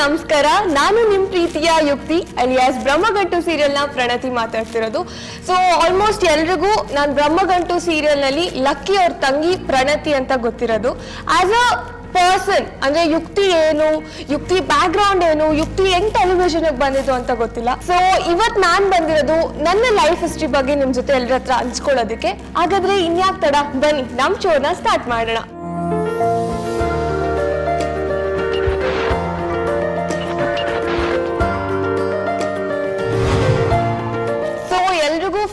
ನಮಸ್ಕಾರ. ನಾನು ನಿಮ್ಮ ಪ್ರೀತಿಯ ಯುಕ್ತಿ ಅಲಿಯಾಸ್ ಬ್ರಹ್ಮಗಂಟು ಸೀರಿಯಲ್ನ ಪ್ರಣತಿ ಮಾತಾಡ್ತಿರೋದು. ಸೊ ಆಲ್ಮೋಸ್ಟ್ ಎಲ್ರಿಗೂ ನಾನು ಬ್ರಹ್ಮಗಂಟು ಸೀರಿಯಲ್ನಲ್ಲಿ ಲಕ್ಕಿ ಅವ್ರ ತಂಗಿ ಪ್ರಣತಿ ಅಂತ ಗೊತ್ತಿರೋದು. ಆಸ್ ಅ ಪರ್ಸನ್ ಅಂದ್ರೆ ಯುಕ್ತಿ ಏನು, ಯುಕ್ತಿ ಬ್ಯಾಕ್ ಗ್ರೌಂಡ್ ಏನು, ಯುಕ್ತಿ ಹೆಂಗ್ ಟೆಲಿವಿಷನ್ ಬಂದಿದ್ದು ಅಂತ ಗೊತ್ತಿಲ್ಲ. ಸೊ ಇವತ್ ನಾನ್ ಬಂದಿರೋದು ನನ್ನ ಲೈಫ್ ಹಿಸ್ಟ್ರಿ ಬಗ್ಗೆ ನಿಮ್ ಜೊತೆ ಎಲ್ಲರ ಹತ್ರ ಹಂಚ್ಕೊಳ್ಳೋದಕ್ಕೆ. ಹಾಗಾದ್ರೆ ಇನ್ಯಾಕ್ ತಡ, ಬನ್ನಿ ನಮ್ ಶೋನ ಸ್ಟಾರ್ಟ್ ಮಾಡೋಣ.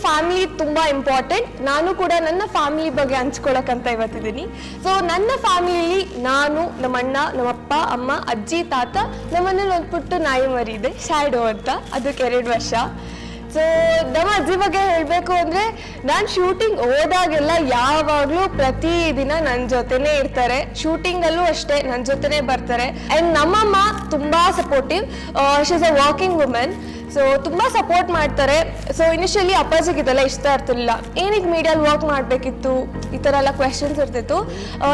ಫ್ಯಾಮಿಲಿ ತುಂಬಾ ಇಂಪಾರ್ಟೆಂಟ್. ನಾನು ಕೂಡ ನನ್ನ ಫ್ಯಾಮಿಲಿ ಬಗ್ಗೆ ಹಂಚ್ಕೊಳಕಂತ ಇವತ್ತಿದ್ದೀನಿ. ಸೊ ನನ್ನ ಫ್ಯಾಮಿಲಿ ನಾನು, ನಮ್ಮ ಅಣ್ಣ, ನಮ್ಮಪ್ಪ, ಅಮ್ಮ, ಅಜ್ಜಿ, ತಾತ, ನಮ್ಮನೇಲಿ ಒಂದು ಪುಟ್ಟ ನಾಯಿ ಮರಿ ಇದೆ, ಶ್ಯಾಡೋ ಅಂತ. ಅದಕ್ಕೆ 2 ವರ್ಷ. ಸೊ ನಮ್ಮ ಅಜ್ಜಿ ಬಗ್ಗೆ ಹೇಳಬೇಕು ಅಂದರೆ, ನಾನು ಶೂಟಿಂಗ್ ಹೋದಾಗೆಲ್ಲ ಯಾವಾಗಲೂ ಪ್ರತಿದಿನ ನನ್ನ ಜೊತೆನೇ ಇರ್ತಾರೆ. ಶೂಟಿಂಗಲ್ಲೂ ಅಷ್ಟೇ ನನ್ನ ಜೊತೆನೇ ಬರ್ತಾರೆ. ಆ್ಯಂಡ್ ನಮ್ಮಮ್ಮ ತುಂಬ supportive. She is a working women. So ತುಂಬ ಸಪೋರ್ಟ್ ಮಾಡ್ತಾರೆ. ಸೊ ಇನಿಷಿಯಲಿ ಅಪ್ಪಾಜಿಗೆ ಇದೆಲ್ಲ ಇಷ್ಟ ಇರ್ತಿರ್ಲಿಲ್ಲ. ಏನಕ್ಕೆ ಮೀಡಿಯಲ್ಲಿ ವರ್ಕ್ ಮಾಡಬೇಕಿತ್ತು, ಈ ಥರ ಎಲ್ಲ ಕ್ವೆಶನ್ಸ್ ಇರ್ತಿತ್ತು.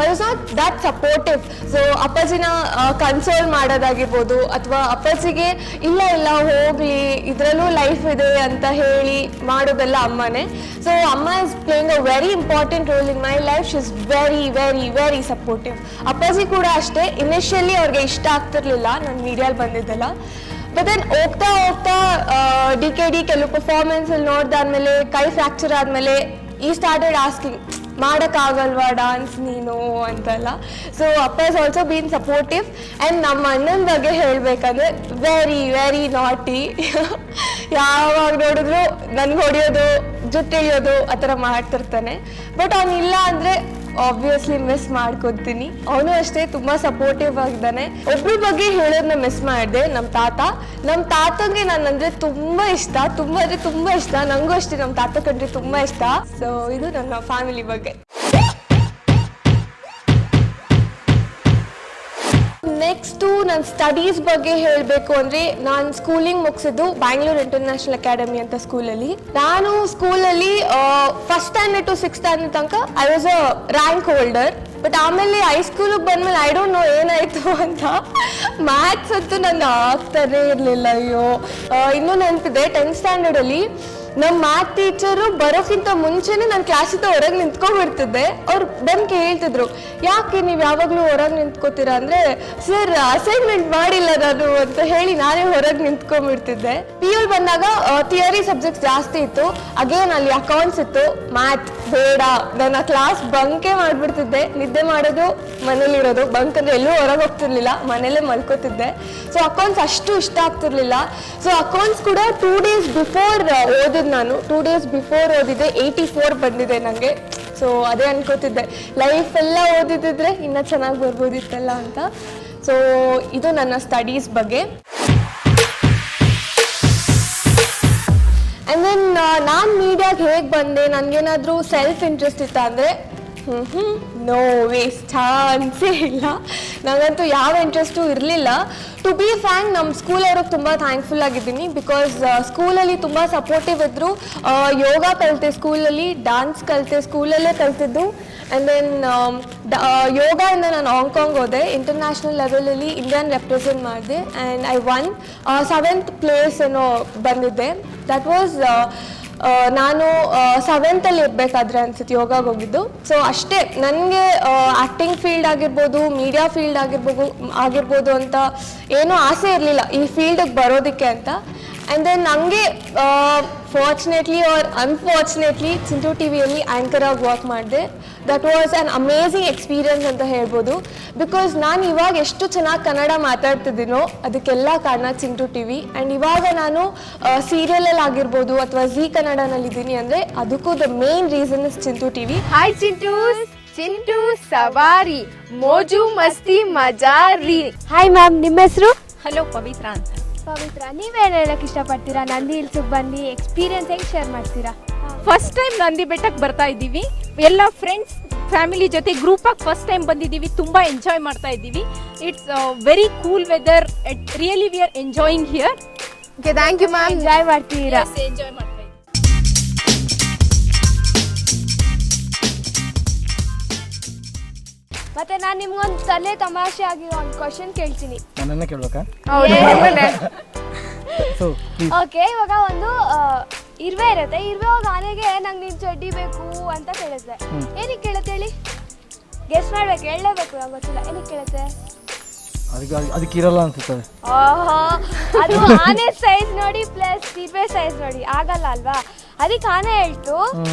It's not that supportive. So ಅಪ್ಪಾಜಿನ ಕನ್ಸೋಲ್ ಮಾಡೋದಾಗಿರ್ಬೋದು, ಅಥವಾ ಅಪ್ಪಾಜಿಗೆ ಇಲ್ಲ ಹೋಗಲಿ, ಇದರಲ್ಲೂ ಲೈಫ್ ಇದೆ ಅಂತ ಹೇಳಿ ಮಾಡೋದೆಲ್ಲ ಅಮ್ಮನೇ. ಸೊ ಅಮ್ಮ is playing a very important role in my life. She is very very very supportive. ಅಪ್ಪಾಜಿ ಕೂಡ ಅಷ್ಟೇ. ಇನಿಷಿಯಲಿ ಅವ್ರಿಗೆ ಇಷ್ಟ ಆಗ್ತಿರ್ಲಿಲ್ಲ ನಾನು ಮೀಡಿಯಲ್ಲಿ ಬಂದಿದ್ದೆಲ್ಲ. ಬಟ್ ದೆನ್ ಹೋಗ್ತಾ ಹೋಗ್ತಾ DKD ಕೆಲವು ಪರ್ಫಾರ್ಮೆನ್ಸ್ ಅಲ್ಲಿ ನೋಡ್ದಾದ್ಮೇಲೆ, ಕೈ ಫ್ರಾಕ್ಚರ್ ಆದಮೇಲೆ ಈ ಸ್ಟಾರ್ಟೆಡ್ ಆಸ್ಕಿಂಗ್, ಮಾಡೋಕ್ಕಾಗಲ್ವಾ ಡಾನ್ಸ್ ನೀನು ಅಂತೆಲ್ಲ. ಸೊ ಅಪ್ಪ is also bean supportive. And ನಮ್ಮ ಅಣ್ಣನ ಬಗ್ಗೆ ಹೇಳಬೇಕಂದ್ರೆ ವೆರಿ ವೆರಿ ನಾಟಿ. ಯಾವಾಗ ನೋಡಿದ್ರು ನನ್ಗೆ ಹೊಡೆಯೋದು, ಜುಟ್ಟು ಎಳಿಯೋದು ಆ ಥರ ಮಾಡ್ತಿರ್ತಾನೆ. ಬಟ್ ಅವನಿಲ್ಲ ಅಂದರೆ ಆಬ್ವಿಯಸ್ಲಿ ಮಿಸ್ ಮಾಡ್ಕೊತೀನಿ. ಅವನು ಅಷ್ಟೇ ತುಂಬ ಸಪೋರ್ಟಿವ್ ಆಗಿದ್ದಾನೆ. ಒಬ್ರ ಬಗ್ಗೆ ಹೇಳೋದನ್ನ ಮಿಸ್ ಮಾಡಿದೆ, ನಮ್ಮ ತಾತ. ನಮ್ಮ ತಾತಂಗೆ ನಾನಂದ್ರೆ ತುಂಬ ಇಷ್ಟ, ತುಂಬ ಅಂದರೆ ತುಂಬ ಇಷ್ಟ. ನನಗೂ ಅಷ್ಟೇ ನಮ್ಮ ತಾತ ಕಂಡ್ರೆ ತುಂಬ ಇಷ್ಟ. ಸೊ ಇದು ನನ್ನ ಫ್ಯಾಮಿಲಿ ಬಗ್ಗೆ. ನೆಕ್ಸ್ಟು ನನ್ನ ಸ್ಟಡೀಸ್ ಬಗ್ಗೆ ಹೇಳಬೇಕು ಅಂದರೆ, ನಾನು ಸ್ಕೂಲಿಂಗ್ ಮುಗಿಸಿದ್ದು ಬ್ಯಾಂಗ್ಳೂರ್ ಇಂಟರ್ನ್ಯಾಷನಲ್ ಅಕಾಡೆಮಿ ಅಂತ ಸ್ಕೂಲಲ್ಲಿ. ನಾನು ಸ್ಕೂಲಲ್ಲಿ 1st standard to 6th standard ತನಕ I was a rank holder. But ಆಮೇಲೆ ಹೈಸ್ಕೂಲಿಗೆ ಬಂದಮೇಲೆ ಐ ಡೋಂಟ್ ನೋ ಏನಾಯಿತು ಅಂತ, ಮ್ಯಾಥ್ಸ್ ಅಂತೂ ನನ್ನ ಆಗ್ತಾನೇ ಇರಲಿಲ್ಲ. ಅಯ್ಯೋ, ಇನ್ನೂ ನೆನಪಿದೆ 10th ಸ್ಟ್ಯಾಂಡರ್ಡಲ್ಲಿ ನಮ್ಮ ಮ್ಯಾಥ್ ಟೀಚರು ಬರೋಕ್ಕಿಂತ ಮುಂಚೆನೇ ನಾನು ಕ್ಲಾಸಿಂದ ಹೊರಗೆ ನಿಂತ್ಕೊಂಡ್ಬಿಡ್ತಿದ್ದೆ. ಅವ್ರು ಬಂದು ಕೇಳ್ತಿದ್ರು, ಯಾಕೆ ನೀವು ಯಾವಾಗಲೂ ಹೊರಗೆ ನಿಂತ್ಕೋತೀರಾ ಅಂದರೆ, ಸರ್ ಅಸೈನ್ಮೆಂಟ್ ಮಾಡಿಲ್ಲ ನಾನು ಅಂತ ಹೇಳಿ ನಾನೇ ಹೊರಗೆ ನಿಂತ್ಕೊಂಡ್ಬಿಡ್ತಿದ್ದೆ. PU ಬಂದಾಗ ಥಿಯರಿ ಸಬ್ಜೆಕ್ಟ್ಸ್ ಜಾಸ್ತಿ ಇತ್ತು. ಅಗೇನ್ ಅಲ್ಲಿ ಅಕೌಂಟ್ಸ್ ಇತ್ತು. ಮ್ಯಾಥ್ ಬೇಡ, ನನ್ನ ಕ್ಲಾಸ್ ಬಂಕೇ ಮಾಡಿಬಿಡ್ತಿದ್ದೆ. ನಿದ್ದೆ ಮಾಡೋದು, ಮನೇಲಿರೋದು. ಬಂಕ್ ಅಂದರೆ ಎಲ್ಲೂ ಹೊರಗೆ ಹೋಗ್ತಿರ್ಲಿಲ್ಲ, ಮನೇಲೇ ಮಲ್ಕೋತಿದ್ದೆ. ಸೊ ಅಕೌಂಟ್ಸ್ ಅಷ್ಟು ಇಷ್ಟ ಆಗ್ತಿರ್ಲಿಲ್ಲ. ಸೊ ಅಕೌಂಟ್ಸ್ ಕೂಡ 2 days ಬಿಫೋರ್ ಓದಿದ್ದು ನಾನು. 2 days ಬಿಫೋರ್ ಓದಿದ್ದೆ. 84 ಬಂದಿದೆ ನನಗೆ. ಸೊ ಅದೇ ಅನ್ಕೋತಿದ್ದೆ, ಲೈಫ್ ಎಲ್ಲ ಓದಿದ್ರೆ ಇನ್ನೂ ಚೆನ್ನಾಗಿ ಬರ್ಬೋದಿತ್ತಲ್ಲ ಅಂತ. ಸೊ ಇದು ನನ್ನ ಸ್ಟಡೀಸ್ ಬಗ್ಗೆ. ಆ್ಯಂಡ್ ದೆನ್ ನಾನು ಮೀಡಿಯಾಗೆ ಹೇಗೆ ಬಂದೆ, ನನಗೇನಾದರೂ ಸೆಲ್ಫ್ ಇಂಟ್ರೆಸ್ಟ್ ಇತ್ತ ಅಂದರೆ ನೋ ವೇಸ್ಟ್, ಚಾನ್ಸೇ ಇಲ್ಲ. ನನಗಂತೂ ಯಾವ ಇಂಟ್ರೆಸ್ಟು ಇರಲಿಲ್ಲ. ಟು ಬಿ ಫ್ರ್ಯಾಂಕ್, ನಮ್ಮ ಸ್ಕೂಲವ್ರಿಗೆ ತುಂಬ ಥ್ಯಾಂಕ್ಫುಲ್ ಆಗಿದ್ದೀನಿ. ಬಿಕಾಸ್ ಸ್ಕೂಲಲ್ಲಿ ತುಂಬ ಸಪೋರ್ಟಿವ್ ಇದ್ದರು. ಯೋಗ ಕಲಿತೆ ಸ್ಕೂಲಲ್ಲಿ, ಡಾನ್ಸ್ ಕಲಿತೆ ಸ್ಕೂಲಲ್ಲೇ ಕಲ್ತಿದ್ದು. ಆ್ಯಂಡ್ ದೆನ್ ಯೋಗದಿಂದ ನಾನು ಹಾಂಗ್ಕಾಂಗ್ ಹೋದೆ. ಇಂಟರ್ನ್ಯಾಷನಲ್ ಲೆವೆಲಲ್ಲಿ ಇಂಡಿಯನ್ ರೆಪ್ರೆಸೆಂಟ್ ಮಾಡಿದೆ. And I one 7th place ಏನೋ ಬಂದಿದ್ದೆ. ದಟ್ ವಾಸ್ ನಾನು 7th ಇರಬೇಕಾದ್ರೆ ಅನ್ಸುತ್ತೆ ಯೋಗಾಗೆ ಹೋಗಿದ್ದು. ಸೊ ಅಷ್ಟೇ, ನನಗೆ ಆ್ಯಕ್ಟಿಂಗ್ ಫೀಲ್ಡ್ ಆಗಿರ್ಬೋದು, ಮೀಡಿಯಾ ಫೀಲ್ಡ್ ಆಗಿರ್ಬೋದು ಅಂತ ಏನೂ ಆಸೆ ಇರಲಿಲ್ಲ ಈ ಫೀಲ್ಡಿಗೆ ಬರೋದಕ್ಕೆ ಅಂತ. ಆ್ಯಂಡ್ ದೆನ್ ನನಗೆ ಫಾರ್ಚುನೇಟ್ಲಿ ಆರ್ ಅನ್ಫಾರ್ಚುನೇಟ್ಲಿ ಚಿಂಟು TVಯಲ್ಲಿ ಆ್ಯಂಕರಾಗಿ ವರ್ಕ್ ಮಾಡಿದೆ. That was an amazing experience ಅಂತ ಹೇಳ್ಬೋದು. ಬಿಕಾಸ್ ನಾನು ಇವಾಗ ಎಷ್ಟು ಚೆನ್ನಾಗಿ ಕನ್ನಡ ಮಾತಾಡ್ತಿದ್ದೀನೋ ಅದಕ್ಕೆಲ್ಲ ಕಾರಣ ಚಿಂಟು TV. ಆ್ಯಂಡ್ ಇವಾಗ ನಾನು ಸೀರಿಯಲಲ್ಲಿ ಆಗಿರ್ಬೋದು ಅಥವಾ ಝೀ ಕನ್ನಡನಲ್ಲಿದ್ದೀನಿ ಅಂದರೆ ಅದಕ್ಕೂ the main reason is Chintu TV. Hi Chintu ಸವಾರಿ ಮೋಜು ಮಸ್ತಿ ಮಜಾರಿ. ಹಾಯ್ ಮ್ಯಾಮ್, ನಿಮ್ಮ ಹೆಸರು? ಹಲೋ, ಪವಿತ್ರ ಅಂತ. ಪವಿತ್ರ, ನೀವೇನು ಹೇಳಕ್ ಇಷ್ಟಪಡ್ತೀರಾ? ನಂದಿ ಹಿಲ್ಸ್ಗೆ ಬಂದು ಎಕ್ಸ್ಪೀರಿಯನ್ಸ್ ಹೆಂಗೆ ಶೇರ್ ಮಾಡ್ತೀರಾ? ಫಸ್ಟ್ ಟೈಮ್ ನಂದಿ ಬೆಟ್ಟಕ್ಕೆ ಬರ್ತಾ ಇದ್ದೀವಿ. ಎಲ್ಲ ಫ್ರೆಂಡ್ಸ್ ಫ್ಯಾಮಿಲಿ ಜೊತೆ ಗ್ರೂಪ್ ಆಗಿ ಫಸ್ಟ್ ಟೈಮ್ ಬಂದಿದ್ದೀವಿ. ತುಂಬಾ ಎಂಜಾಯ್ ಮಾಡ್ತಾ ಇದ್ದೀವಿ. It's very cool weather. Really we are enjoying here. Okay, thank you ma'am. Enjoy ಮಾಡ್ತೀರಾ? ಎಂಜಾಯ್ ಮಾಡ್ತಾ ಇದ್ದೀವಿ. ಮತ್ತೆ ನಾನು ನಿಮ್ಗೊಂದು ತಮಾಷೆ ಆಗಿ ಒಂದು ಕ್ವಶನ್ ಕೇಳ್ತೀನಿ. ನನ್ನನ್ನೇ ಕೇಳ್ಬೇಕಾ? ಸೊ ಓಕೆ, ಇವಾಗ ಒಂದು ಇರುವೆ ಇರುತ್ತೆ. ಇರುವೆ ಹೋಗಿ ಆನೆಗೆ ನಂಗೆ ನಿನ್ ಚಡ್ಡಿ ಬೇಕು ಅಂತ ಕೇಳುತ್ತೆ. ಏನಕ್ಕೆ ಕೇಳುತ್ತೆ ಹೇಳಿ? ಗೆಸ್ ಮಾಡ್ಬೇಕು, ಹೇಳಲೇಬೇಕು. ನಂಗೆ ಗೊತ್ತಿಲ್ಲ. ಏನಕ್ಕೆ ಕೇಳುತ್ತೆ? ಅದಕ್ಕೆ ಇರಲ್ಲ ಅನ್ಸುತ್ತದೆ. ಓಹೋ, ಅದು ಆನೆ ಸೈಜ್ ನೋಡಿ ಪ್ಲಸ್ ಇರುವೆ ಸೈಜ್ ನೋಡಿ ಆಗಲ್ಲ ಅಲ್ವಾ? ಅದಕ್ಕೆ ಆನೆ ಹೇಳ್ತು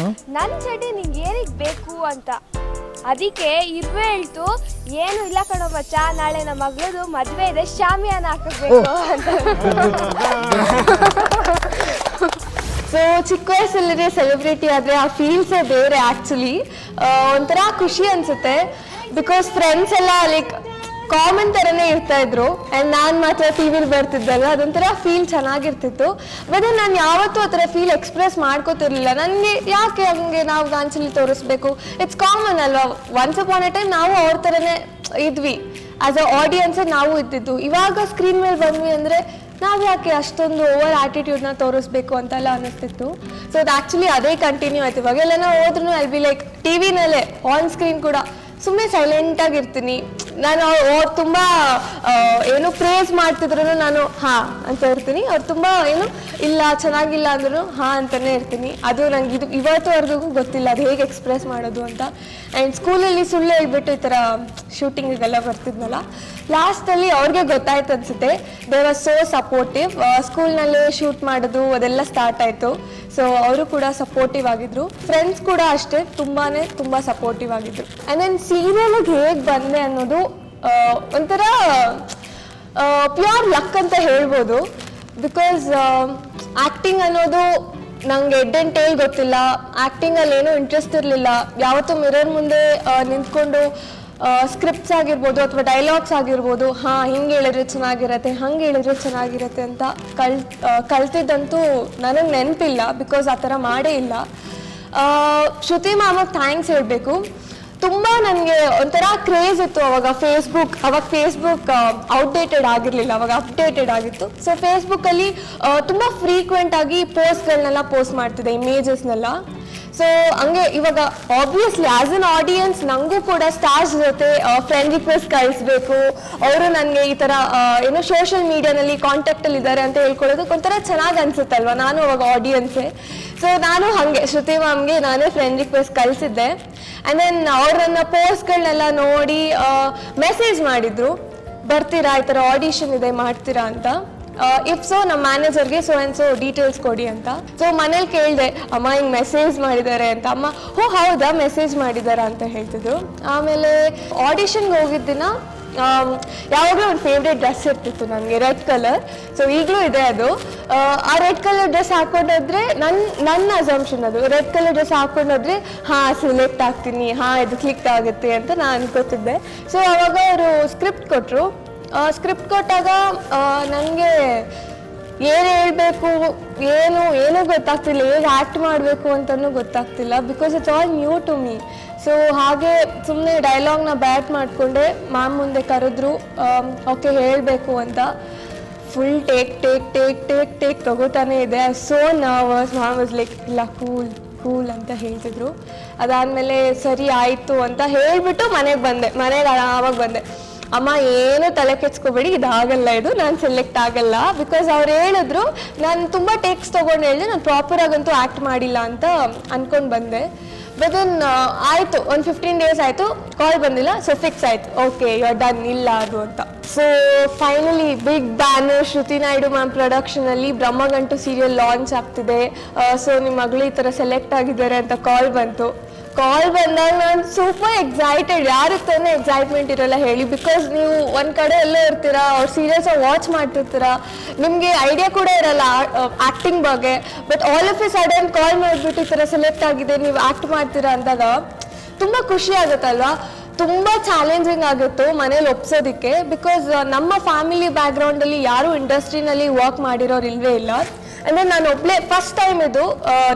ನನ್ನ ಚಡ್ಡಿ ನಿಂಗೆ ಏನಕ್ಕೆ ಬೇಕು ಅಂತ. ಅದಕ್ಕೆ ಇರುವೆ ಹೇಳ್ತು ಏನು ಇಲ್ಲ ಕಣೋ ಬಚ್ಚ, ನಾಳೆ ನಮ್ಮ ಮಗಳದು ಮದುವೆ ಇದೆ, ಶಾಮಿಯಾನ ಹಾಕಬೇಕು ಅಂತ. ಸೊ ಚಿಕ್ಕ ವಯಸ್ಸಲ್ಲೇ ಸೆಲೆಬ್ರಿಟಿ ಆದರೆ ಆ ಫೀಲ್ಸೇ ಬೇರೆ. ಆ್ಯಕ್ಚುಲಿ ಒಂಥರ ಖುಷಿ ಅನಿಸುತ್ತೆ. ಬಿಕಾಸ್ ಫ್ರೆಂಡ್ಸ್ ಎಲ್ಲ ಲೈಕ್ ಕಾಮನ್ ಥರನೇ ಇರ್ತಾ ಇದ್ರು. ಆ್ಯಂಡ್ ನಾನು ಮಾತ್ರ ಟಿ ವಿಲಿ ಬರ್ತಿದ್ದಲ್ಲ, ಅದೊಂಥರ ಫೀಲ್ ಚೆನ್ನಾಗಿರ್ತಿತ್ತು. ಬಟ್ ನಾನು ಯಾವತ್ತೂ ಆ ಥರ ಫೀಲ್ ಎಕ್ಸ್ಪ್ರೆಸ್ ಮಾಡ್ಕೋತಿರ್ಲಿಲ್ಲ. ನನಗೆ ಯಾಕೆ ಹಂಗೆ ನಾವು ಗಾಂಚಲಿ ತೋರಿಸ್ಬೇಕು? ಇಟ್ಸ್ ಕಾಮನ್ ಅಲ್ವಾ? ಒನ್ಸ್ ಅಪಾನ್ ಎ ಟೈಮ್ ನಾವು ಅವ್ರ ಥರನೇ ಇದ್ವಿ. ಆ್ಯಸ್ ಅ ಆಡಿಯನ್ಸ್ ನಾವು ಇದ್ದಿದ್ದು. ಇವಾಗ ಸ್ಕ್ರೀನ್ ಮೇಲೆ ಬಂದ್ವಿ ಅಂದರೆ ನಾವು ಯಾಕೆ ಅಷ್ಟೊಂದು ಓವರ್ ಆ್ಯಟಿಟ್ಯೂಡ್ನ ತೋರಿಸ್ಬೇಕು ಅಂತೆಲ್ಲ ಅನ್ನಿಸ್ತಿತ್ತು. ಸೊ ಅದು ಆ್ಯಕ್ಚುಲಿ ಅದೇ ಕಂಟಿನ್ಯೂ ಆಯ್ತು. ಇವಾಗೆಲ್ಲ ಹೋದ್ರೂ ಐ ಬಿ ಲೈಕ್ ಟಿ ವಿನಲ್ಲೇ ಆನ್ ಸ್ಕ್ರೀನ್ ಕೂಡ ಸುಮ್ಮನೆ ಸೈಲೆಂಟಾಗಿರ್ತೀನಿ. ನಾನು ಅವ್ರು ತುಂಬ ಏನು ಪ್ರೇಸ್ ಮಾಡ್ತಿದ್ರು ನಾನು ಹಾಂ ಅಂತ ಇರ್ತೀನಿ. ಅವ್ರು ತುಂಬ ಏನು ಇಲ್ಲ ಚೆನ್ನಾಗಿಲ್ಲ ಅಂದ್ರೂ ಹಾಂ ಅಂತಲೇ ಇರ್ತೀನಿ. ಅದು ನಂಗೆ ಇವತ್ತುವರೆಗೂ ಗೊತ್ತಿಲ್ಲ ಅದು ಹೇಗೆ ಎಕ್ಸ್ಪ್ರೆಸ್ ಮಾಡೋದು ಅಂತ. ಆ್ಯಂಡ್ ಸ್ಕೂಲಲ್ಲಿ ಸುಳ್ಳು ಹೇಳ್ಬಿಟ್ಟು ಈ ಥರ ಶೂಟಿಂಗಿಗೆಲ್ಲ ಬರ್ತಿದ್ನಲ್ಲ, ಲಾಸ್ಟಲ್ಲಿ ಅವ್ರಿಗೆ ಗೊತ್ತಾಯ್ತು ಅನಿಸುತ್ತೆ. They was so supportive. ಸ್ಕೂಲ್ನಲ್ಲೇ ಶೂಟ್ ಮಾಡೋದು ಅದೆಲ್ಲ ಸ್ಟಾರ್ಟ್ ಆಯಿತು. ಸೊ ಅವರು ಕೂಡ ಸಪೋರ್ಟಿವ್ ಆಗಿದ್ರು. ಫ್ರೆಂಡ್ಸ್ ಕೂಡ ಅಷ್ಟೇ ತುಂಬ ಸಪೋರ್ಟಿವ್ ಆಗಿದ್ರು. ಆ್ಯಂಡ್ ದೆನ್ ಸೀರಿಯಲ್ಗೆ ಹೇಗೆ ಬಂದೆ ಅನ್ನೋದು ಒಂಥರ ಪ್ಯೂರ್ ಲಕ್ ಅಂತ ಹೇಳ್ಬೋದು. ಬಿಕಾಸ್ ಆ್ಯಕ್ಟಿಂಗ್ ಅನ್ನೋದು ನಂಗೆ ಹೆಡ್ ಆ್ಯಂಡ್ ಟೇಲ್ ಗೊತ್ತಿಲ್ಲ. ಆ್ಯಕ್ಟಿಂಗಲ್ಲಿ ಏನೂ ಇಂಟ್ರೆಸ್ಟ್ ಇರಲಿಲ್ಲ. ಯಾವತ್ತೂ ಮಿರರ್ ಮುಂದೆ ನಿಂತ್ಕೊಂಡು ಸ್ಕ್ರಿಪ್ಟ್ಸ್ ಆಗಿರ್ಬೋದು ಅಥವಾ ಡೈಲಾಗ್ಸ್ ಆಗಿರ್ಬೋದು, ಹಾಂ ಹಿಂಗೆ ಹೇಳಿದ್ರೆ ಚೆನ್ನಾಗಿರತ್ತೆ, ಹಂಗೆ ಹೇಳಿದ್ರೆ ಚೆನ್ನಾಗಿರತ್ತೆ ಅಂತ ಕಲ್ತಿದ್ದಂತೂ ನನಗೆ ನೆನಪಿಲ್ಲ. ಬಿಕಾಸ್ ಆ ಥರ ಮಾಡೇ ಇಲ್ಲ. ಶ್ರುತಿ ಮ್ಯಾಮಗೆ ಥ್ಯಾಂಕ್ಸ್ ಹೇಳಬೇಕು. ತುಂಬ ನನಗೆ ಒಂಥರ ಕ್ರೇಜ್ ಇತ್ತು ಅವಾಗ ಫೇಸ್ಬುಕ್ ಔಟ್ಡೇಟೆಡ್ ಆಗಿರಲಿಲ್ಲ, ಅವಾಗ ಅಪ್ಡೇಟೆಡ್ ಆಗಿತ್ತು. ಸೊ ಫೇಸ್ಬುಕ್ಕಲ್ಲಿ ತುಂಬ ಫ್ರೀಕ್ವೆಂಟಾಗಿ ಪೋಸ್ಟ್ಗಳನ್ನೆಲ್ಲ ಪೋಸ್ಟ್ ಮಾಡ್ತಿದ್ದೆ, ಇಮೇಜಸ್ನೆಲ್ಲ. ಸೊ ಹಂಗೆ ಇವಾಗ ಆಬ್ವಿಯಸ್ಲಿ ಆ್ಯಸ್ ಅನ್ ಆಡಿಯನ್ಸ್ ನನಗೂ ಕೂಡ ಸ್ಟಾರ್ಸ್ ಜೊತೆ ಫ್ರೆಂಡ್ ರಿಕ್ವೆಸ್ಟ್ ಕಳಿಸ್ಬೇಕು, ಅವರು ನನಗೆ ಈ ಥರ ಏನೋ ಸೋಷಿಯಲ್ ಮೀಡಿಯಾನಲ್ಲಿ ಕಾಂಟ್ಯಾಕ್ಟಲ್ಲಿ ಇದ್ದಾರೆ ಅಂತ ಹೇಳ್ಕೊಳ್ಳೋದಕ್ಕೆ ಒಂಥರ ಚೆನ್ನಾಗಿ ಅನಿಸುತ್ತಲ್ವ, ನಾನು ಅವಾಗ ಆಡಿಯನ್ಸೇ. ಸೊ ನಾನು ಹಾಗೆ ಶ್ರುತಿ ಮ್ಯಾಮ್ಗೆ ನಾನೇ ಫ್ರೆಂಡ್ ರಿಕ್ವೆಸ್ಟ್ ಕಳಿಸಿದ್ದೆ. ಆ್ಯಂಡ್ ದೆನ್ ಅವ್ರು ನನ್ನ ಪೋಸ್ಟ್ಗಳನ್ನೆಲ್ಲ ನೋಡಿ ಮೆಸೇಜ್ ಮಾಡಿದರು, ಬರ್ತೀರಾ ಈ ಥರ ಆಡಿಷನ್ ಇದೆ ಮಾಡ್ತೀರಾ ಅಂತ. ಇಫ್ ಸೊ ನಮ್ಮ ಮ್ಯಾನೇಜರ್ಗೆ ಸೊ ಆ್ಯಂಡ್ ಸೊ ಡೀಟೇಲ್ಸ್ ಕೊಡಿ ಅಂತ. ಸೊ ಮನೇಲಿ ಕೇಳಿದೆ, ಅಮ್ಮ ಹಿಂಗೆ ಮೆಸೇಜ್ ಮಾಡಿದ್ದಾರೆ ಅಂತ. ಅಮ್ಮ ಹೌದಾ ಮೆಸೇಜ್ ಮಾಡಿದಾರಾ ಅಂತ ಹೇಳ್ತಿದ್ರು. ಆಮೇಲೆ ಆಡಿಷನ್ಗೆ ಹೋಗಿದ್ದ ದಿನ ಯಾವಾಗಲೂ ಒಂದು ಫೇವ್ರೇಟ್ ಡ್ರೆಸ್ ಇರ್ತಿತ್ತು ನನಗೆ, ರೆಡ್ ಕಲರ್. ಸೊ ಈಗಲೂ ಇದೆ ಅದು. ಆ ರೆಡ್ ಕಲರ್ ಡ್ರೆಸ್ ಹಾಕೊಂಡೋದ್ರೆ ನನ್ನ ಅಸಂಪ್ಷನ್ ಅದು, ರೆಡ್ ಕಲರ್ ಡ್ರೆಸ್ ಹಾಕೊಂಡೋದ್ರೆ ಹಾಂ ಸೆಲೆಕ್ಟ್ ಆಗ್ತೀನಿ, ಹಾಂ ಇದು ಕ್ಲಿಕ್ ಆಗುತ್ತೆ ಅಂತ ನಾನು ಅನ್ಕೋತಿದ್ದೆ. ಸೊ ಅವಾಗ ಅವರು ಸ್ಕ್ರಿಪ್ಟ್ ಕೊಟ್ಟರು. ಸ್ಕ್ರಿಪ್ಟ್ ಕೊಟ್ಟಾಗ ನನಗೆ ಏನು ಹೇಳಬೇಕು ಏನೂ ಗೊತ್ತಾಗ್ತಿಲ್ಲ, ಹೇಗೆ ಆ್ಯಕ್ಟ್ ಮಾಡಬೇಕು ಅಂತಲೂ ಗೊತ್ತಾಗ್ತಿಲ್ಲ. Because it's all new to me. So ಹಾಗೆ ಸುಮ್ಮನೆ ಡೈಲಾಗ್ನ ಬ್ಯಾಟ್ ಮಾಡಿಕೊಂಡೆ. ಮ್ಯಾಮ್ ಮುಂದೆ ಕರೆದ್ರು, ಓಕೆ ಹೇಳಬೇಕು ಅಂತ. ಫುಲ್ ಟೇಕ್ ತಗೋತಾನೆ ಇದೆ. So nervous. Ma'am was like ಇಲ್ಲ ಕೂಲ್ ಅಂತ ಹೇಳ್ತಿದ್ರು. ಅದಾದಮೇಲೆ ಸರಿ ಆಯಿತು ಅಂತ ಹೇಳಿಬಿಟ್ಟು ಮನೆಗೆ ಆವಾಗ ಬಂದೆ. ಅಮ್ಮ ಏನು ತಲೆ ಕೆಚ್ಕೋಬೇಡಿ, ಇದಾಗಲ್ಲ, ಇದು ನಾನು ಸೆಲೆಕ್ಟ್ ಆಗಲ್ಲ. ಬಿಕಾಸ್ ಅವ್ರು ಹೇಳಿದ್ರು, ನಾನು ತುಂಬ ಟೇಕ್ಸ್ ತೊಗೊಂಡು ಹೇಳಿದೆ, ನಾನು ಪ್ರಾಪರಾಗಂತೂ ಆ್ಯಕ್ಟ್ ಮಾಡಿಲ್ಲ ಅಂತ ಅಂದ್ಕೊಂಡು ಬಂದೆ. ಬಟ್ ದೆನ್ ಆಯಿತು, ಒಂದು 15 days ಆಯಿತು, ಕಾಲ್ ಬಂದಿಲ್ಲ. ಸೊ ಫಿಕ್ಸ್ ಆಯಿತು, ಓಕೆ ಯು ಆರ್ ಡನ್, ಇಲ್ಲ ಅದು ಅಂತ. ಸೊ ಫೈನಲಿ ಬಿಗ್ ಬ್ಯಾನರ್ ಶ್ರುತಿ Naidu ma'am ಪ್ರೊಡಕ್ಷನಲ್ಲಿ Brahmagantu serial launch ಆಗ್ತಿದೆ, ಸೊ ನಿಮ್ಮ ಮಗಳು ಈ ಥರ ಸೆಲೆಕ್ಟ್ ಆಗಿದ್ದಾರೆ ಅಂತ ಕಾಲ್ ಬಂತು. ಕಾಲ್ ಬಂದಾಗ ನಾನು ಸೂಪರ್ ಎಕ್ಸೈಟೆಡ್. ಯಾರಿಗೆ ತಾನೇ ಎಕ್ಸೈಟ್ಮೆಂಟ್ ಇರಲ್ಲ ಹೇಳಿ? ಬಿಕಾಸ್ ನೀವು ಒಂದು ಕಡೆ ಎಲ್ಲೋ ಇರ್ತೀರಾ, ಅವ್ರು ಸೀರಿಯಲ್ಸ್ ವಾಚ್ ಮಾಡ್ತಿರ್ತೀರಾ, ನಿಮಗೆ ಐಡಿಯಾ ಕೂಡ ಇರಲ್ಲ ಆ್ಯಕ್ಟಿಂಗ್ ಬಗ್ಗೆ. But all of a sudden call ಮಾಡಿಬಿಟ್ಟು ಈ ಥರ ಸೆಲೆಕ್ಟ್ ಆಗಿದೆ, ನೀವು ಆ್ಯಕ್ಟ್ ಮಾಡ್ತೀರಾ ಅಂದಾಗ ತುಂಬ ಖುಷಿ ಆಗುತ್ತಲ್ವಾ. ತುಂಬ ಚಾಲೆಂಜಿಂಗ್ ಆಗಿತ್ತು ಮನೇಲಿ ಒಪ್ಸೋದಕ್ಕೆ. ಬಿಕಾಸ್ ನಮ್ಮ ಫ್ಯಾಮಿಲಿ ಬ್ಯಾಕ್ಗ್ರೌಂಡಲ್ಲಿ ಯಾರೂ ಇಂಡಸ್ಟ್ರಿನಲ್ಲಿ ವರ್ಕ್ ಮಾಡಿರೋರು ಇಲ್ಲವೇ ಇಲ್ಲ. ಅಂದರೆ ನಾನು ಒಬ್ಬಳೇ ಫಸ್ಟ್ ಟೈಮ್ ಇದು